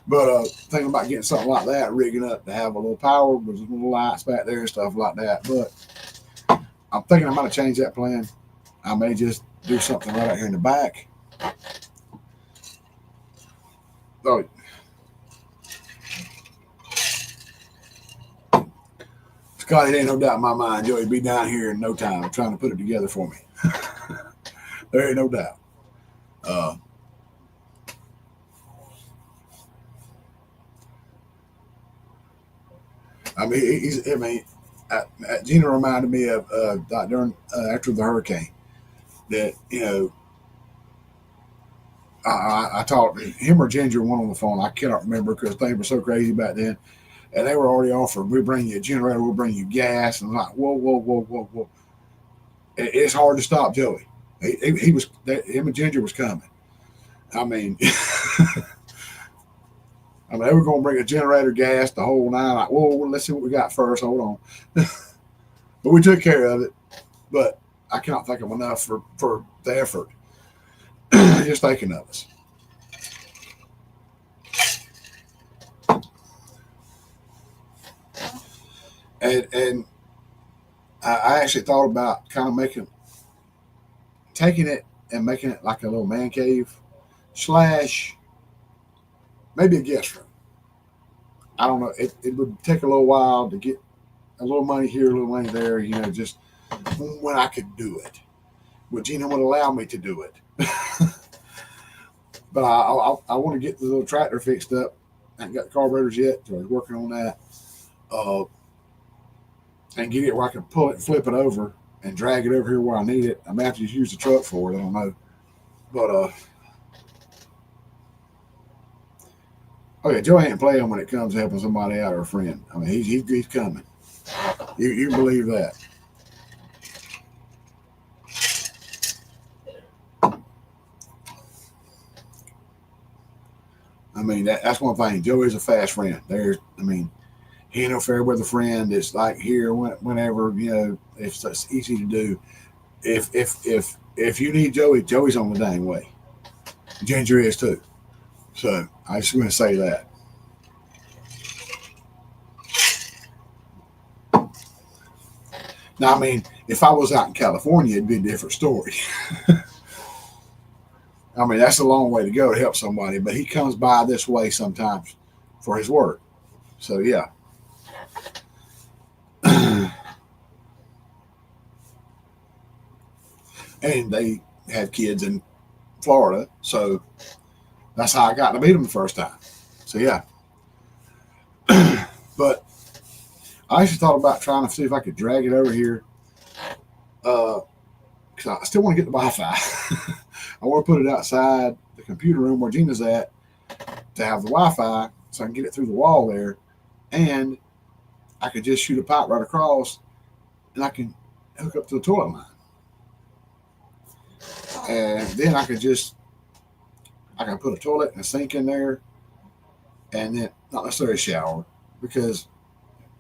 But thinking about getting something like that, rigging up to have a little power with little lights back there and stuff like that. But I'm thinking I might have changed that plan. I may just do something right out here in the back. Oh, Scotty, there ain't no doubt in my mind. Joey'd be down here in no time trying to put it together for me. There ain't no doubt. Uh, I mean, Gina reminded me of during after the hurricane that I talked him or Ginger one on the phone. I cannot remember because things were so crazy back then, and they were already offering. We bring you a generator. We'll bring you gas, and I'm like, whoa, whoa, whoa, whoa, whoa. It's hard to stop Joey. He was him and Ginger was coming. I mean, they were going to bring a generator, gas, the whole nine. Like, whoa, let's see what we got first. Hold on. But we took care of it. But I cannot think of enough for the effort. Just thinking of us. And I actually thought about kind of taking it and making it like a little man cave / maybe a guest room. I don't know. It would take a little while to get a little money here, a little money there, just when I could do it. But Gina would allow me to do it. But I want to get the little tractor fixed up. I haven't got the carburetors yet, so I was working on that. And get it where I can pull it and flip it over and drag it over here where I need it. I may have to just use the truck for it. I don't know. But, okay, Joe ain't playing when it comes to helping somebody out or a friend. I mean, he's coming. You believe that. I mean, that's one thing. Joey's a fast friend. He ain't no fair weather friend. It's like here, whenever, it's easy to do. If you need Joey, Joey's on the dang way. Ginger is too. So I just want to say that. Now, I mean, if I was out in California, it'd be a different story. I mean, that's a long way to go to help somebody, but he comes by this way sometimes for his work. So, yeah. And they have kids in Florida, so that's how I got to meet them the first time. So, yeah. But I actually thought about trying to see if I could drag it over here, because I still want to get the Wi-Fi. I want to put it outside the computer room where Gina's at to have the Wi-Fi, so I can get it through the wall there, and I could just shoot a pipe right across, and I can hook up to the toilet line, and then I can put a toilet and a sink in there, and then not necessarily a shower because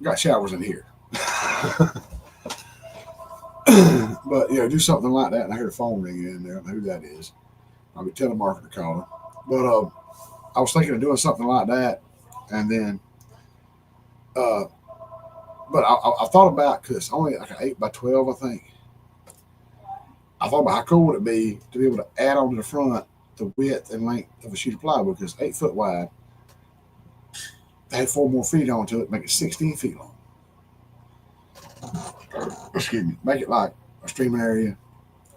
we got showers in here. But yeah, do something like that. And I hear the phone ringing in there. I don't know who that is. I'll be telemarketer calling. But I was thinking of doing something like that, and then, but I thought about, because it's only like an 8x12, I think. I thought about how cool would it be to be able to add on to the front the width and length of a sheet of plywood, because 8 foot wide. Add 4 more feet onto it, make it 16 feet long. Excuse me, make it like a streaming area.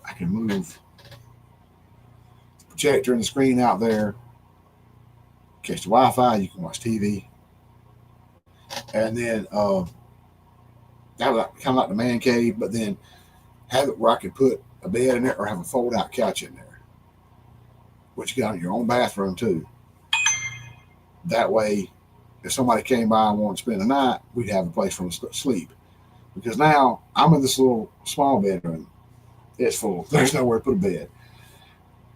I can move the projector and the screen out there, catch the Wi-Fi, you can watch TV. And then that was kind of like the man cave, but then have it where I could put a bed in there or have a fold-out couch in there, which you got in your own bathroom too. That way, if somebody came by and wanted to spend the night, we'd have a place for them to sleep. Because now I'm in this little small bedroom. It's full. There's nowhere to put a bed.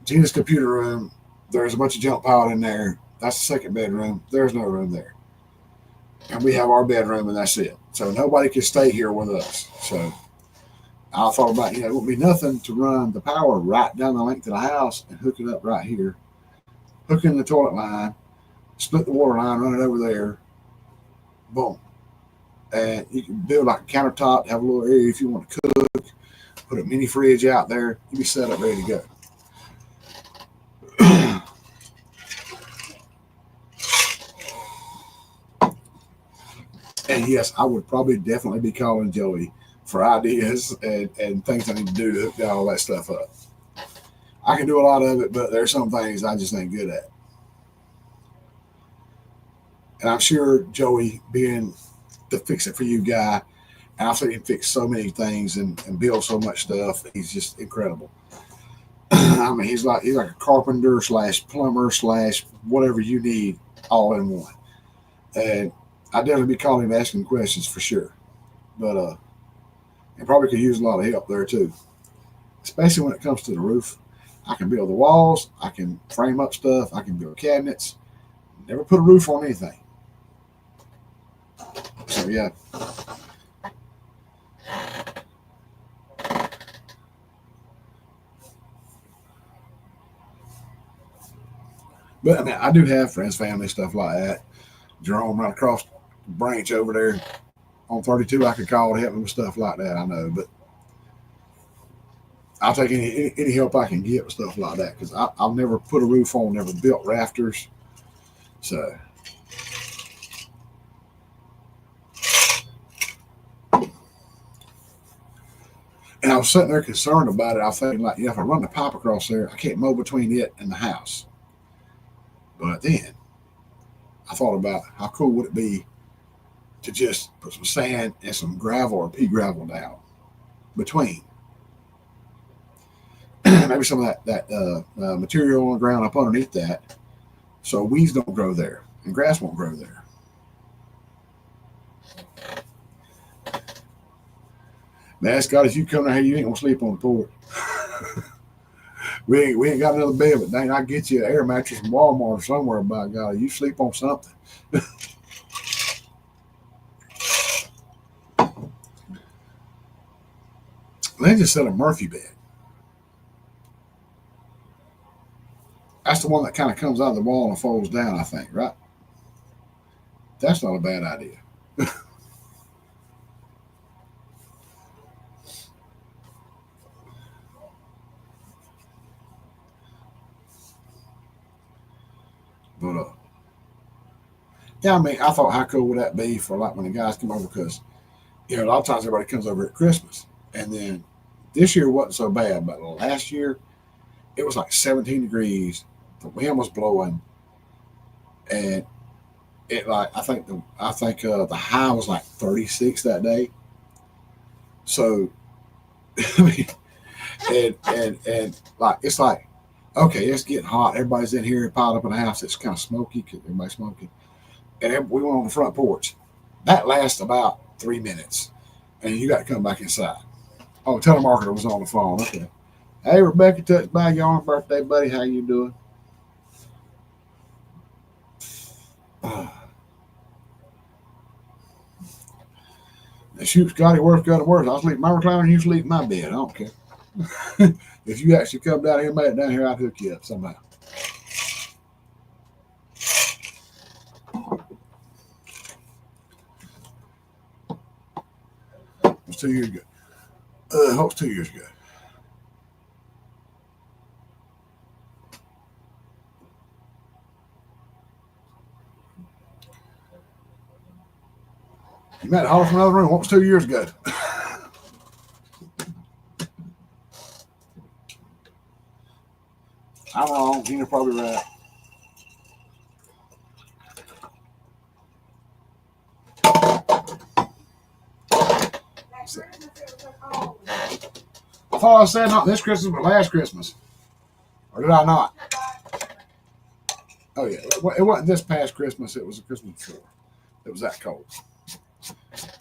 Gina's computer room, there's a bunch of junk piled in there. That's the second bedroom. There's no room there. And we have our bedroom, and that's it. So nobody can stay here with us. So I thought about, it would be nothing to run the power right down the length of the house and hook it up right here. Hook in the toilet line, split the water line, run it over there. Boom. And you can build like a countertop, have a little area if you want to cook, put a mini fridge out there, you'll be set up, ready to go. And yes, I would probably definitely be calling Joey for ideas and things I need to do to hook all that stuff up. I can do a lot of it, but there's some things I just ain't good at. And I'm sure Joey, being the fix it for you guy, and I've seen him fix so many things and build so much stuff. He's just incredible. I mean, he's like a carpenter / plumber / whatever you need, all in one. And I'd definitely be calling him asking questions for sure. But and probably could use a lot of help there too, especially when it comes to the roof. I can build the walls, I can frame up stuff, I can build cabinets. Never put a roof on anything. So yeah. But I mean, I do have friends, family, stuff like that. Jerome right across the branch over there on 32, I could call to help me with stuff like that. I know, but I'll take any help I can get with stuff like that, because I've never put a roof on, never built rafters. So. And I was sitting there concerned about it. I was thinking, like, if I run the pipe across there, I can't mow between it and the house. But then I thought about how cool would it be to just put some sand and some gravel or pea gravel down between. Maybe some of that material on the ground up underneath that, so weeds don't grow there and grass won't grow there. Man, Scott, if you come down here, you ain't gonna sleep on the porch. we ain't got another bed, but dang, I get you an air mattress from Walmart or somewhere. By God, you sleep on something. They just said a Murphy bed. That's the one that kind of comes out of the wall and folds down, I think, right? That's not a bad idea. But yeah, I mean, I thought, how cool would that be for like when the guys come over? Because a lot of times everybody comes over at Christmas, and then this year wasn't so bad, but last year it was like 17 degrees. The wind was blowing, and it like the high was like 36 that day. So I mean, and like it's like okay, it's getting hot. Everybody's in here piled up in the house. It's kind of smoky because everybody's smoking, and we went on the front porch. That lasts about 3 minutes, and you got to come back inside. Oh, telemarketer was on the phone. Okay. Hey, Rebecca, touch by you on her birthday, buddy. How you doing? And shoot, Scotty, worse got to worse. I'll sleep in my recliner and you sleep in my bed. I don't care. If you actually come down here and make it down here, I'll hook you up somehow. It was 2 years ago. It was 2 years ago. You might holler from another room. What was 2 years ago? I'm wrong. Gina's probably right. I thought I said not this Christmas, but last Christmas. Or did I not? Oh, yeah. It wasn't this past Christmas. It was the Christmas before. It was that cold.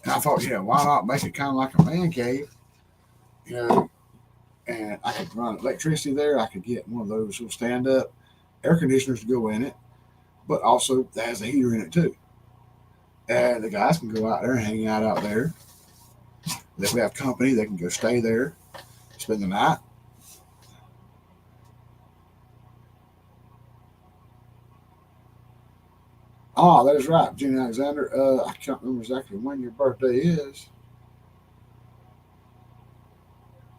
And I thought, yeah, why not make it kind of like a man cave? You know, and I could run electricity there. I could get one of those little stand up air conditioners to go in it, but also that has a heater in it too. And the guys can go out there and hang out there. If we have company, they can go stay there, spend the night. Oh, that is right, Jenny Alexander. I can't remember exactly when your birthday is.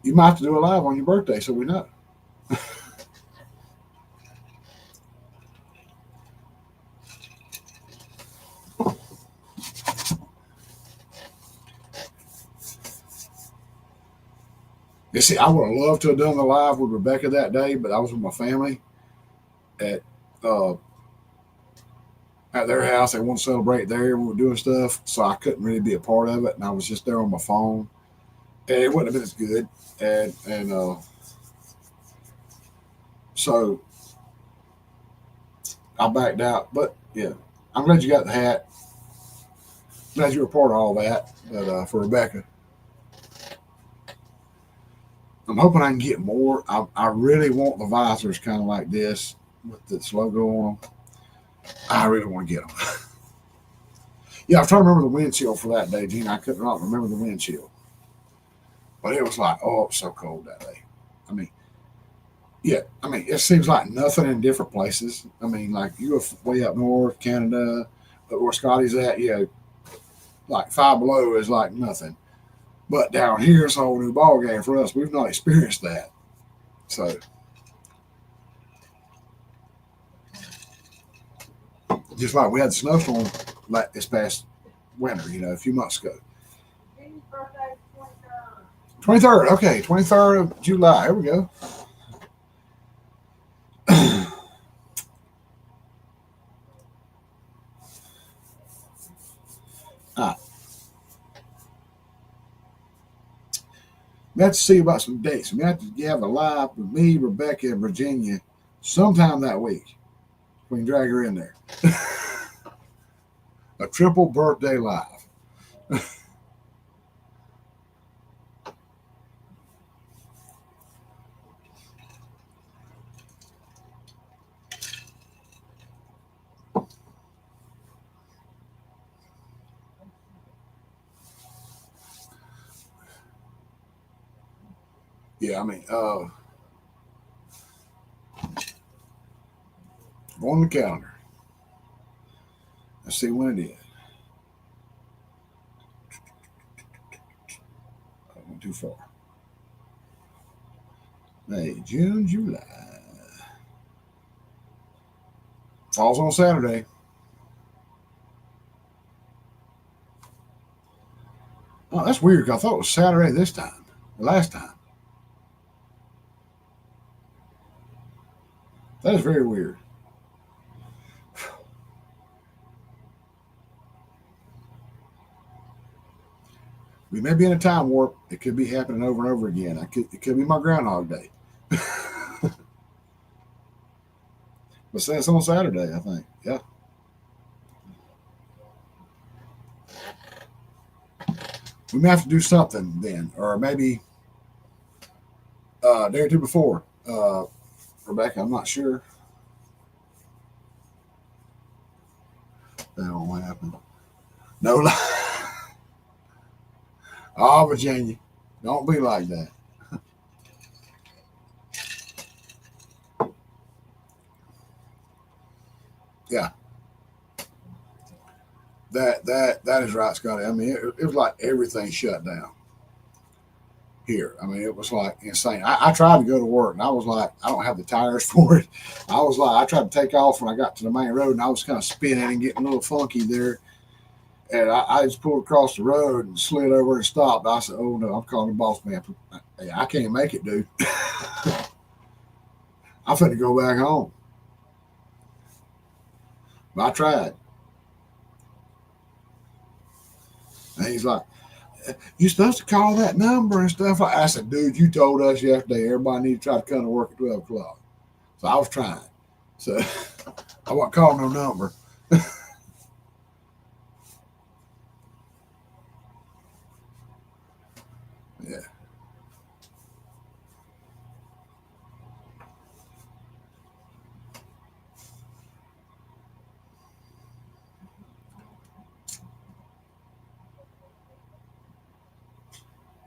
You might have to do a live on your birthday so we know. You see, I would have loved to have done the live with Rebecca that day, but I was with my family at uh, at their house. They want to celebrate there. We were doing stuff, so I couldn't really be a part of it, and I was just there on my phone, and it wouldn't have been as good. And so I backed out. But yeah, I'm glad you got the hat. Glad you were part of all that. But for Rebecca, I'm hoping I can get more. I really want the visors kind of like this with this logo on them. I really want to get them. Yeah, I'm trying to remember the windshield for that day, Gene. I couldn't remember the windshield. But it was like, oh, it was so cold that day. I mean, yeah, I mean, it seems like nothing in different places. I mean, like you go way up north, Canada, where Scotty's at, yeah, like 5 below is like nothing. But down here, it's a whole new ball game for us. We've not experienced that. So, just like we had the snowstorm like this past winter, a few months ago. 23rd, okay, 23rd of July. Here we go. Ah, we have to see about some dates. We have to have a live with me, Rebecca, and Virginia sometime that week. We can drag her in there. A triple birthday live. Yeah, I mean, go on the calendar. Let's see when it is. I went too far. May, June, July. Falls on Saturday. Oh, that's weird. I thought it was Saturday this time. Last time. That is very weird. We may be in a time warp. It could be happening over and over again. It could be my Groundhog Day. But that's on Saturday, I think. Yeah. We may have to do something then, or maybe a day or two before. Rebecca, I'm not sure. That won't happen. No. Oh, Virginia, don't be like that. Yeah, that is right, Scotty. I mean, it was like everything shut down here. I mean, it was like insane. I tried to go to work, and I was like, I don't have the tires for it. I was like, I tried to take off when I got to the main road, and I was kind of spinning and getting a little funky there. And I just pulled across the road and slid over and stopped. I said, "Oh no, I'm calling the boss man. I can't make it, dude. I'm finna go back home." But I tried. And he's like, "You supposed to call that number and stuff." I said, "Dude, you told us yesterday everybody need to try to come to work at 12 o'clock." So I was trying. So I wasn't calling no number. Yeah.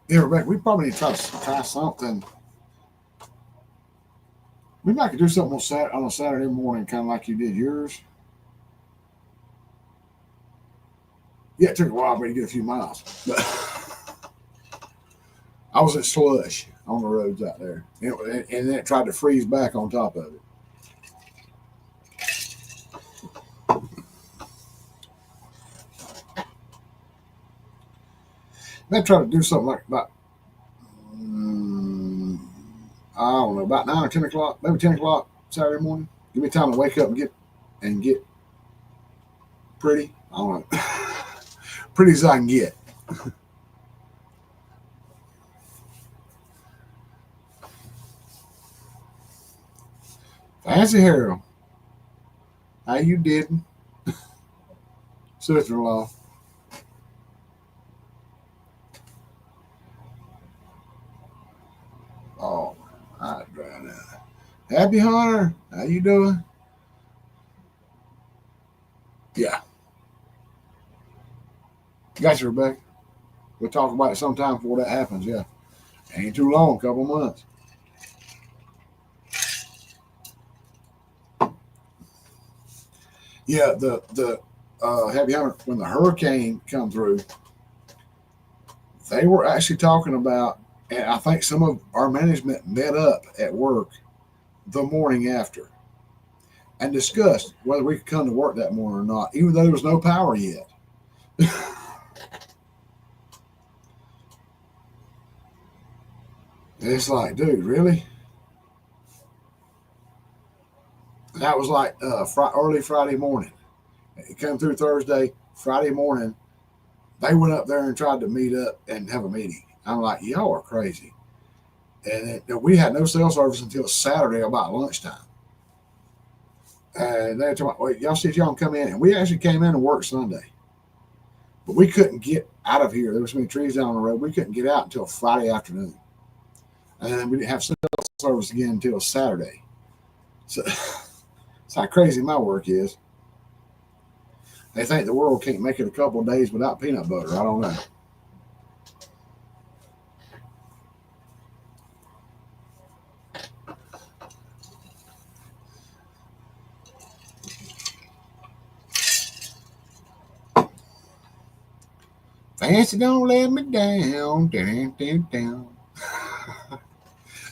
Yeah, Rebecca, we probably need to try something. We might could do something on a Saturday morning, kind of like you did yours. Yeah, it took a while for me to get a few miles. But I was at slush on the roads out there. And then it tried to freeze back on top of it. They try to do something like about, mm, I don't know, about 9 or 10 o'clock, maybe 10 o'clock Saturday morning. Give me time to wake up and get pretty. I don't know, pretty as I can get. Fancy Harold, how you did, sister-in-law? Oh, I drowned out. Happy Hunter, how you doing? Yeah, got you, Rebecca. We'll talk about it sometime before that happens. Yeah, ain't too long, couple months. Yeah, the Happy Hunter, when the hurricane come through, they were actually talking about, and I think some of our management met up at work the morning after and discussed whether we could come to work that morning or not, even though there was no power yet. It's like, dude, really? That was like early Friday morning. It came through Thursday, Friday morning. They went up there and tried to meet up and have a meeting. I'm like, y'all are crazy. And we had no cell service until Saturday about lunchtime. And they were talking about, wait, y'all see if y'all can come in. And we actually came in and worked Sunday. But we couldn't get out of here. There were so many trees down the road. We couldn't get out until Friday afternoon. And then we didn't have cell service again until Saturday. So it's how crazy my work is. They think the world can't make it a couple of days without peanut butter. I don't know. Fancy don't let me down. Dun, dun, dun.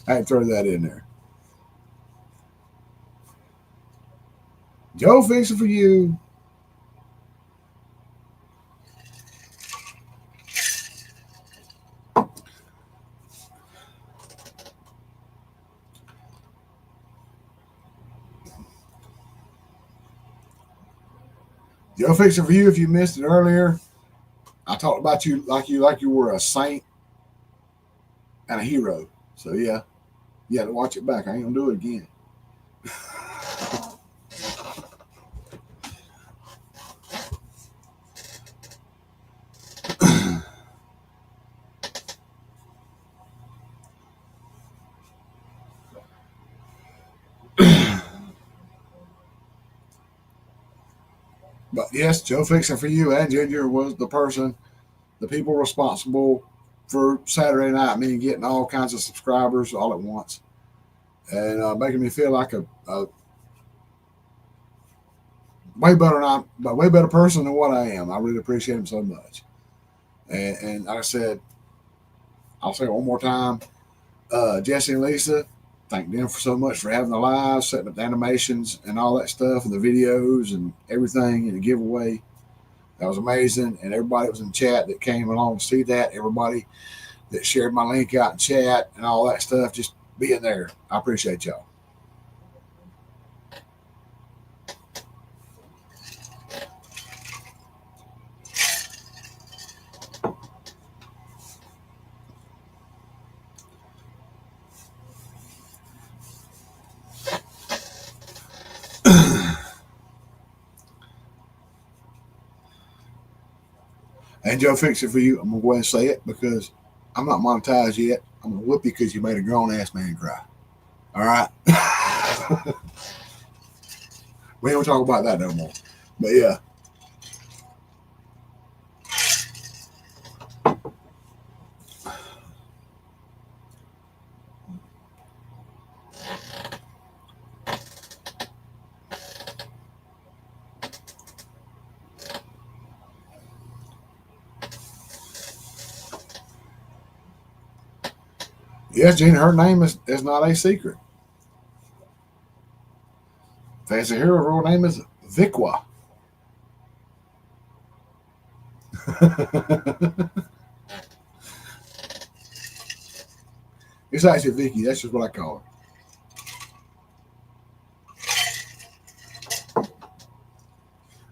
I had to throw that in there. Joe fixing for you. Joe fixing for you if you missed it earlier. I talked about you were a saint and a hero. So yeah, you had to watch it back. I ain't gonna do it again. But yes, Joe Fixing for You and Junior was the people responsible for Saturday night, me getting all kinds of subscribers all at once, and making me feel like a way better person than what I am. I really appreciate them so much. And like I said, I'll say it one more time. Jesse and Lisa, thank them for so much for having the live, setting up the animations and all that stuff, and the videos and everything, and the giveaway. That was amazing. And everybody that was in chat that came along to see that, everybody that shared my link out in chat and all that stuff, just being there. I appreciate y'all. And Joe, fix it for you. I'm gonna go ahead and say it because I'm not monetized yet. I'm gonna whoop you because you made a grown ass man cry. All right. We don't talk about that no more. But yeah. Yes, Gina, her name is not a secret. Fancy Hero's real name is Vikwa. It's actually Vicky. That's just what I call her.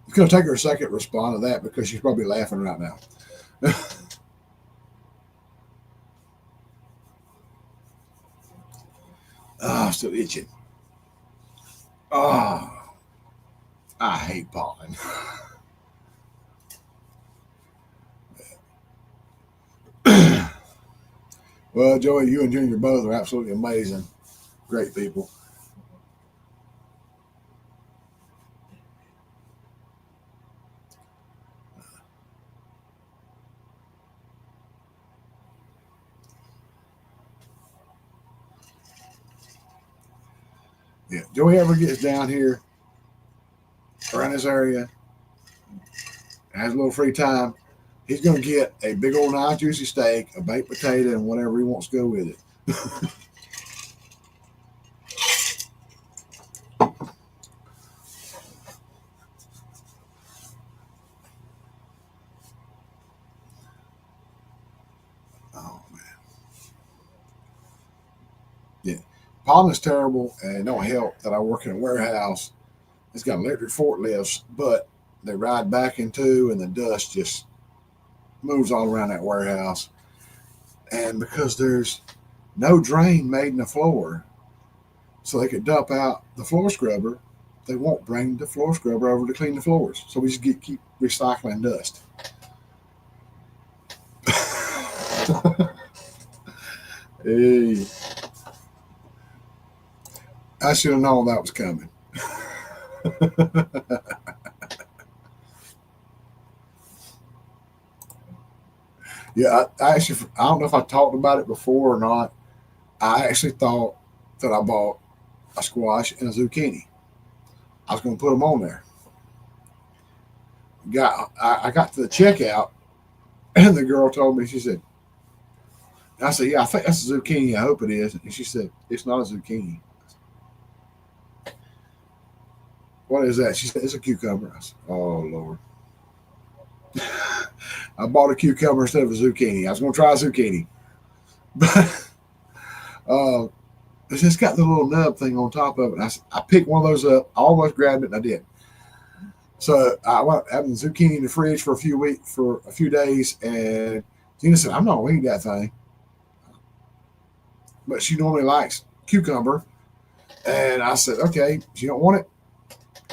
It's going to take her a second to respond to that because she's probably laughing right now. I'm still itching. Oh, I hate pollen. Well, Joey, you and Junior both are absolutely amazing. Great people. Yeah, Joey ever gets down here around this area, has a little free time, he's going to get a big old nice juicy steak, a baked potato, and whatever he wants to go with it. Oh man, yeah. Pollen is terrible, and it don't help that I work in a warehouse. It's got electric forklifts, but they ride back into, and the dust just moves all around that warehouse. And because there's no drain made in the floor, so they could dump out the floor scrubber, they won't bring the floor scrubber over to clean the floors. So we just keep recycling dust. Hey, I should have known that was coming. Yeah, I don't know if I talked about it before or not. I actually thought that I bought a squash and a zucchini. I was going to put them on there. I got to the checkout, and the girl told me, she said, I said, yeah, I think that's a zucchini. I hope it is. And she said, it's not a zucchini. What is that? She said, it's a cucumber. I said, oh, Lord. I bought a cucumber instead of a zucchini. I was going to try a zucchini. But it's just got the little nub thing on top of it. I picked one of those up, I almost grabbed it, and I did. So I went having zucchini in the fridge for a few days, and Gina said, "I'm not gonna eat that thing," but she normally likes cucumber, and I said, "Okay, she don't want it,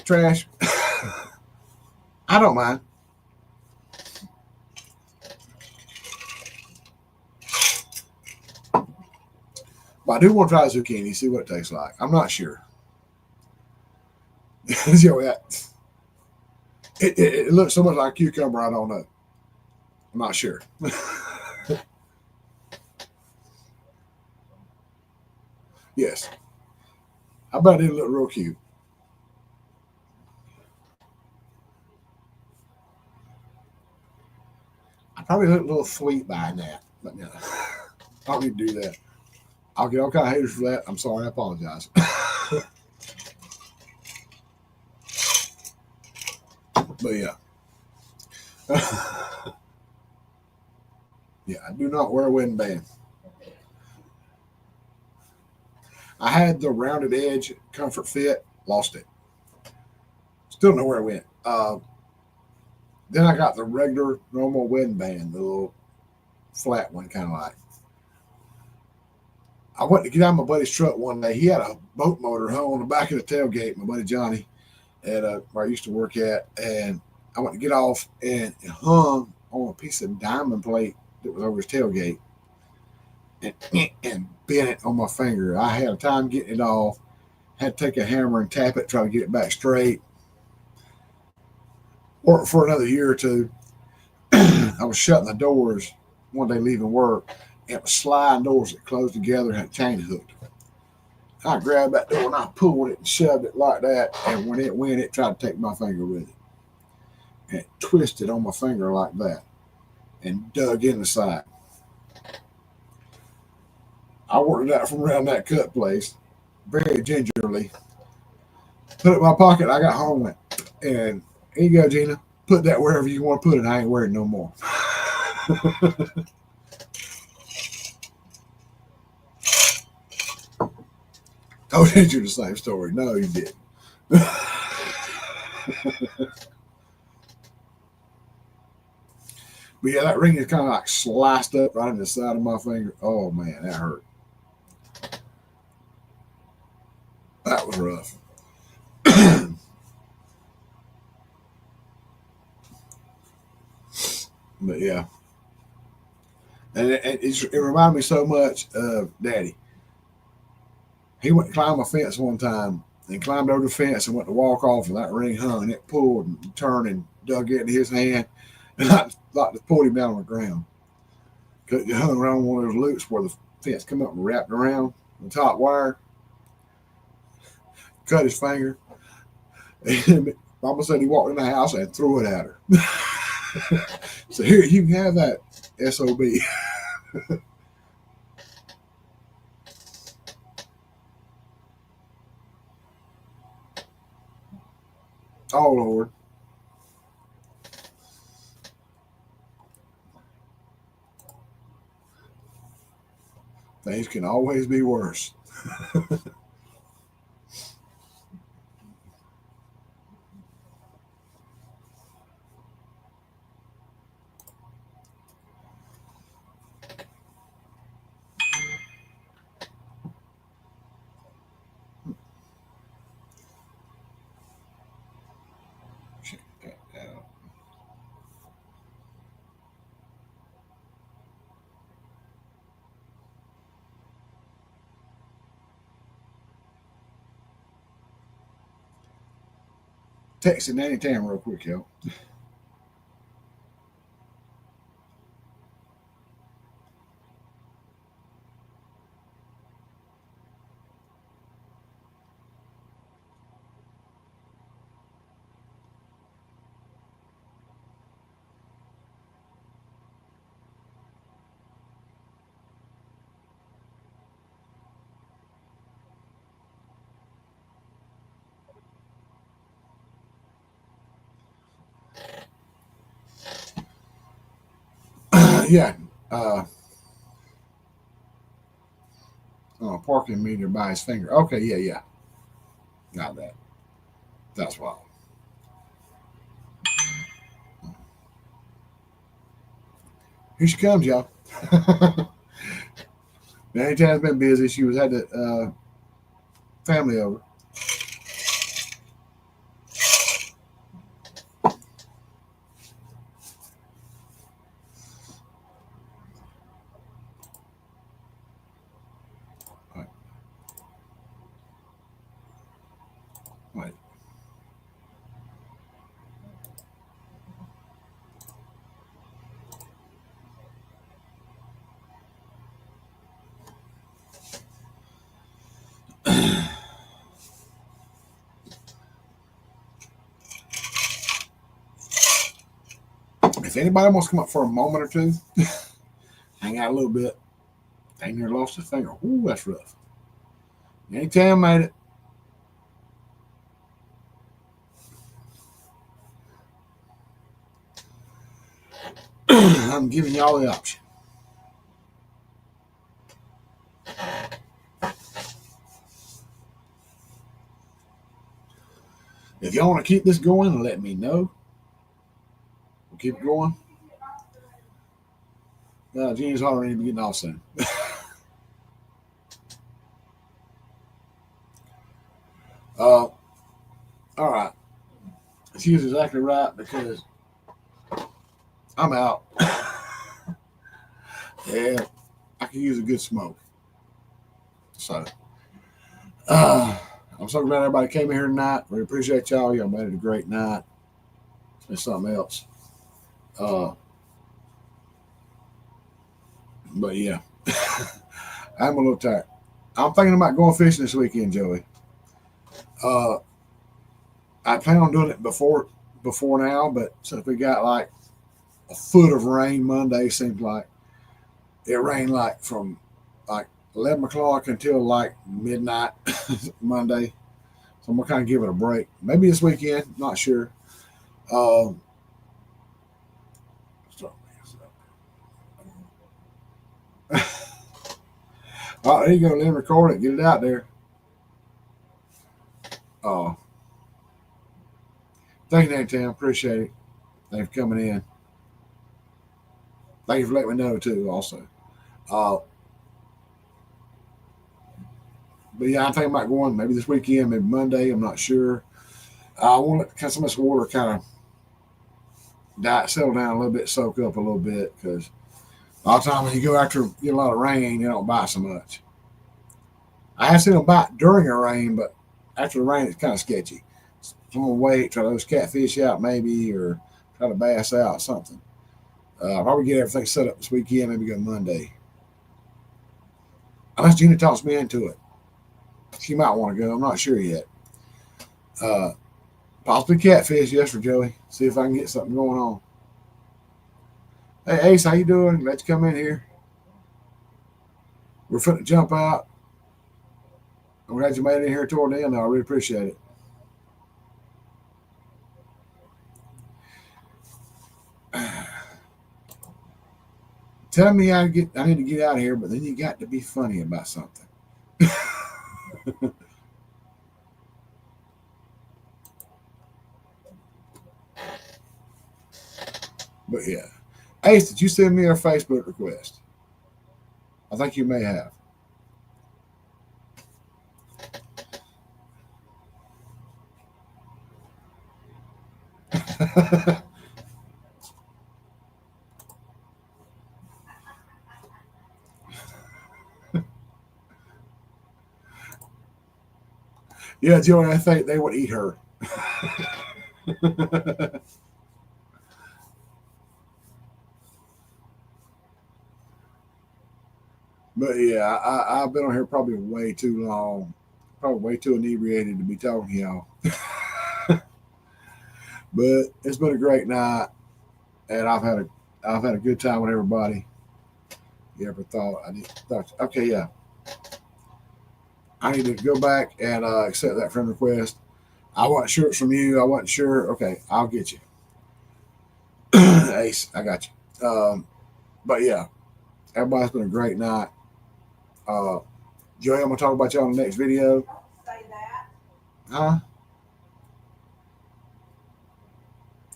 trash." I don't mind. But I do want to try zucchini, see what it tastes like. I'm not sure. You know, it looks so much like cucumber, I don't know. I'm not sure. Yes. I bet it look real cute. I probably look a little sweet by that, but no, I don't need to do that. I'll get all kind of haters for that. I'm sorry. I apologize. But yeah. Yeah, I do not wear a wedding band. I had the rounded edge comfort fit, lost it. Still don't know where it went. Then I got the regular normal wedding band, the little flat one, kind of like. I went to get out of my buddy's truck one day. He had a boat motor hung on the back of the tailgate, my buddy Johnny, at where I used to work at. And I went to get off, and it hung on a piece of diamond plate that was over his tailgate, and bent it on my finger. I had a time getting it off, had to take a hammer and tap it, try to get it back straight. Worked for another year or two. I was shutting the doors one day leaving work, and it was sliding doors that closed together and had a chain hooked. I grabbed that door and I pulled it and shoved it like that. And when it went, it tried to take my finger with it. And it twisted on my finger like that and dug in the side. I worked it out from around that cut place very gingerly. Put it in my pocket. I got home and went, and here you go, Gina. Put that wherever you want to put it. I ain't wearing it no more. Told you the same story. No, you didn't. But yeah, that ring is kind of like sliced up right in the side of my finger. Oh man, that hurt. That was rough. But yeah, and it reminded me so much of Daddy. He went to climb a fence one time and climbed over the fence and went to walk off, and that ring hung, and it pulled and turned and dug into his hand, and I like to pull him down on the ground. Cause it hung around one of those loops where the fence come up and wrapped around the top wire, cut his finger. And Mama said he walked in the house and threw it at her. So here, you can have that, SOB. Oh, Lord. Things can always be worse. Check that out. Texting Nanny Tam real quick, yo. Yeah. Uh, Parking meter by his finger. Okay, yeah, yeah. Got that. That's wild. Here she comes, y'all. Anytime's been busy. She was had the family over. Right. Right. If anybody wants to come up for a moment or two, hang out a little bit. Dang near lost his finger. Ooh, that's rough. Anytime made it. I'm giving y'all the option. If y'all want to keep this going, let me know. We'll keep it going. Jeannie's already getting off soon. All right. She was exactly right because I'm out. Yeah, I could use a good smoke. So, I'm so glad everybody came in here tonight. We appreciate y'all. Y'all made it a great night. It's something else. But yeah, I'm a little tired. I'm thinking about going fishing this weekend, Joey. I plan on doing it before now, but since we got like a foot of rain Monday, seems like it rained like from like 11 o'clock until like midnight Monday. So I'm gonna kind of give it a break. Maybe this weekend, not sure. Um, so, oh, there you go. Let me record it. Get it out there. Oh, thank you, Nathan. Appreciate it. Thanks for coming in. Thank you for letting me know too. Also, uh, but yeah, I'm thinking about going maybe this weekend, maybe Monday. I'm not sure. I want to let some of this water kind of settle down a little bit, soak up a little bit, because a lot of times when you go after get a lot of rain, you don't bite so much. I have seen them bite during a rain, but after the rain, it's kind of sketchy. So I'm gonna wait, try those catfish out maybe, or try to bass out something. I'll probably get everything set up this weekend, maybe go Monday. Unless Gina talks me into it. She might want to go. I'm not sure yet. Uh, Possibly catfish, yes, for Joey. See if I can get something going on. Hey Ace, how you doing? Glad you come in here. We're finna jump out. I'm glad you made it in here toward the end. I really appreciate it. Tell me I need to get out of here, but then you got to be funny about something. But yeah. Ace, did you send me a Facebook request? I think you may have. Yeah, Joey, I think they would eat her. But yeah, I've been on here probably way too long, probably way too inebriated to be talking to y'all. But it's been a great night, and I've had a good time with everybody. You ever thought I need thought? Okay, yeah, I need to go back and accept that friend request. I wasn't sure it's from you. I wasn't sure. Okay, I'll get you, Ace. I got you. But yeah, everybody's been a great night. Uh, Joey, I'm gonna talk about you on the next video. Huh?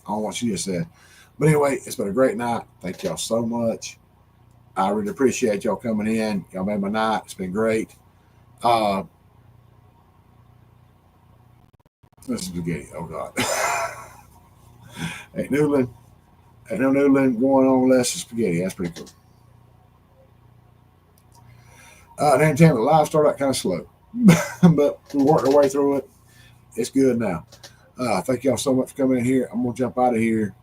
I don't know what she just said. But anyway, it's been a great night. Thank y'all so much. I really appreciate y'all coming in. Y'all made my night. It's been great. Uh, this is spaghetti. Oh God. Ain't noodling. Ain't no noodling going on less than spaghetti. That's pretty cool. Then the live started out kind of slow, but we worked our way through it. It's good now. Thank y'all so much for coming in here. I'm gonna jump out of here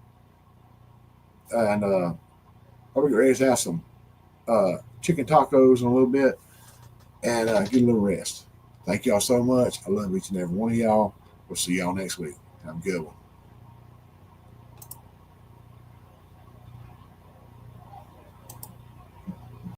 and I'll be ready to have some chicken tacos in a little bit and get a little rest. Thank y'all so much. I love each and every one of y'all. We'll see y'all next week. Have a good one.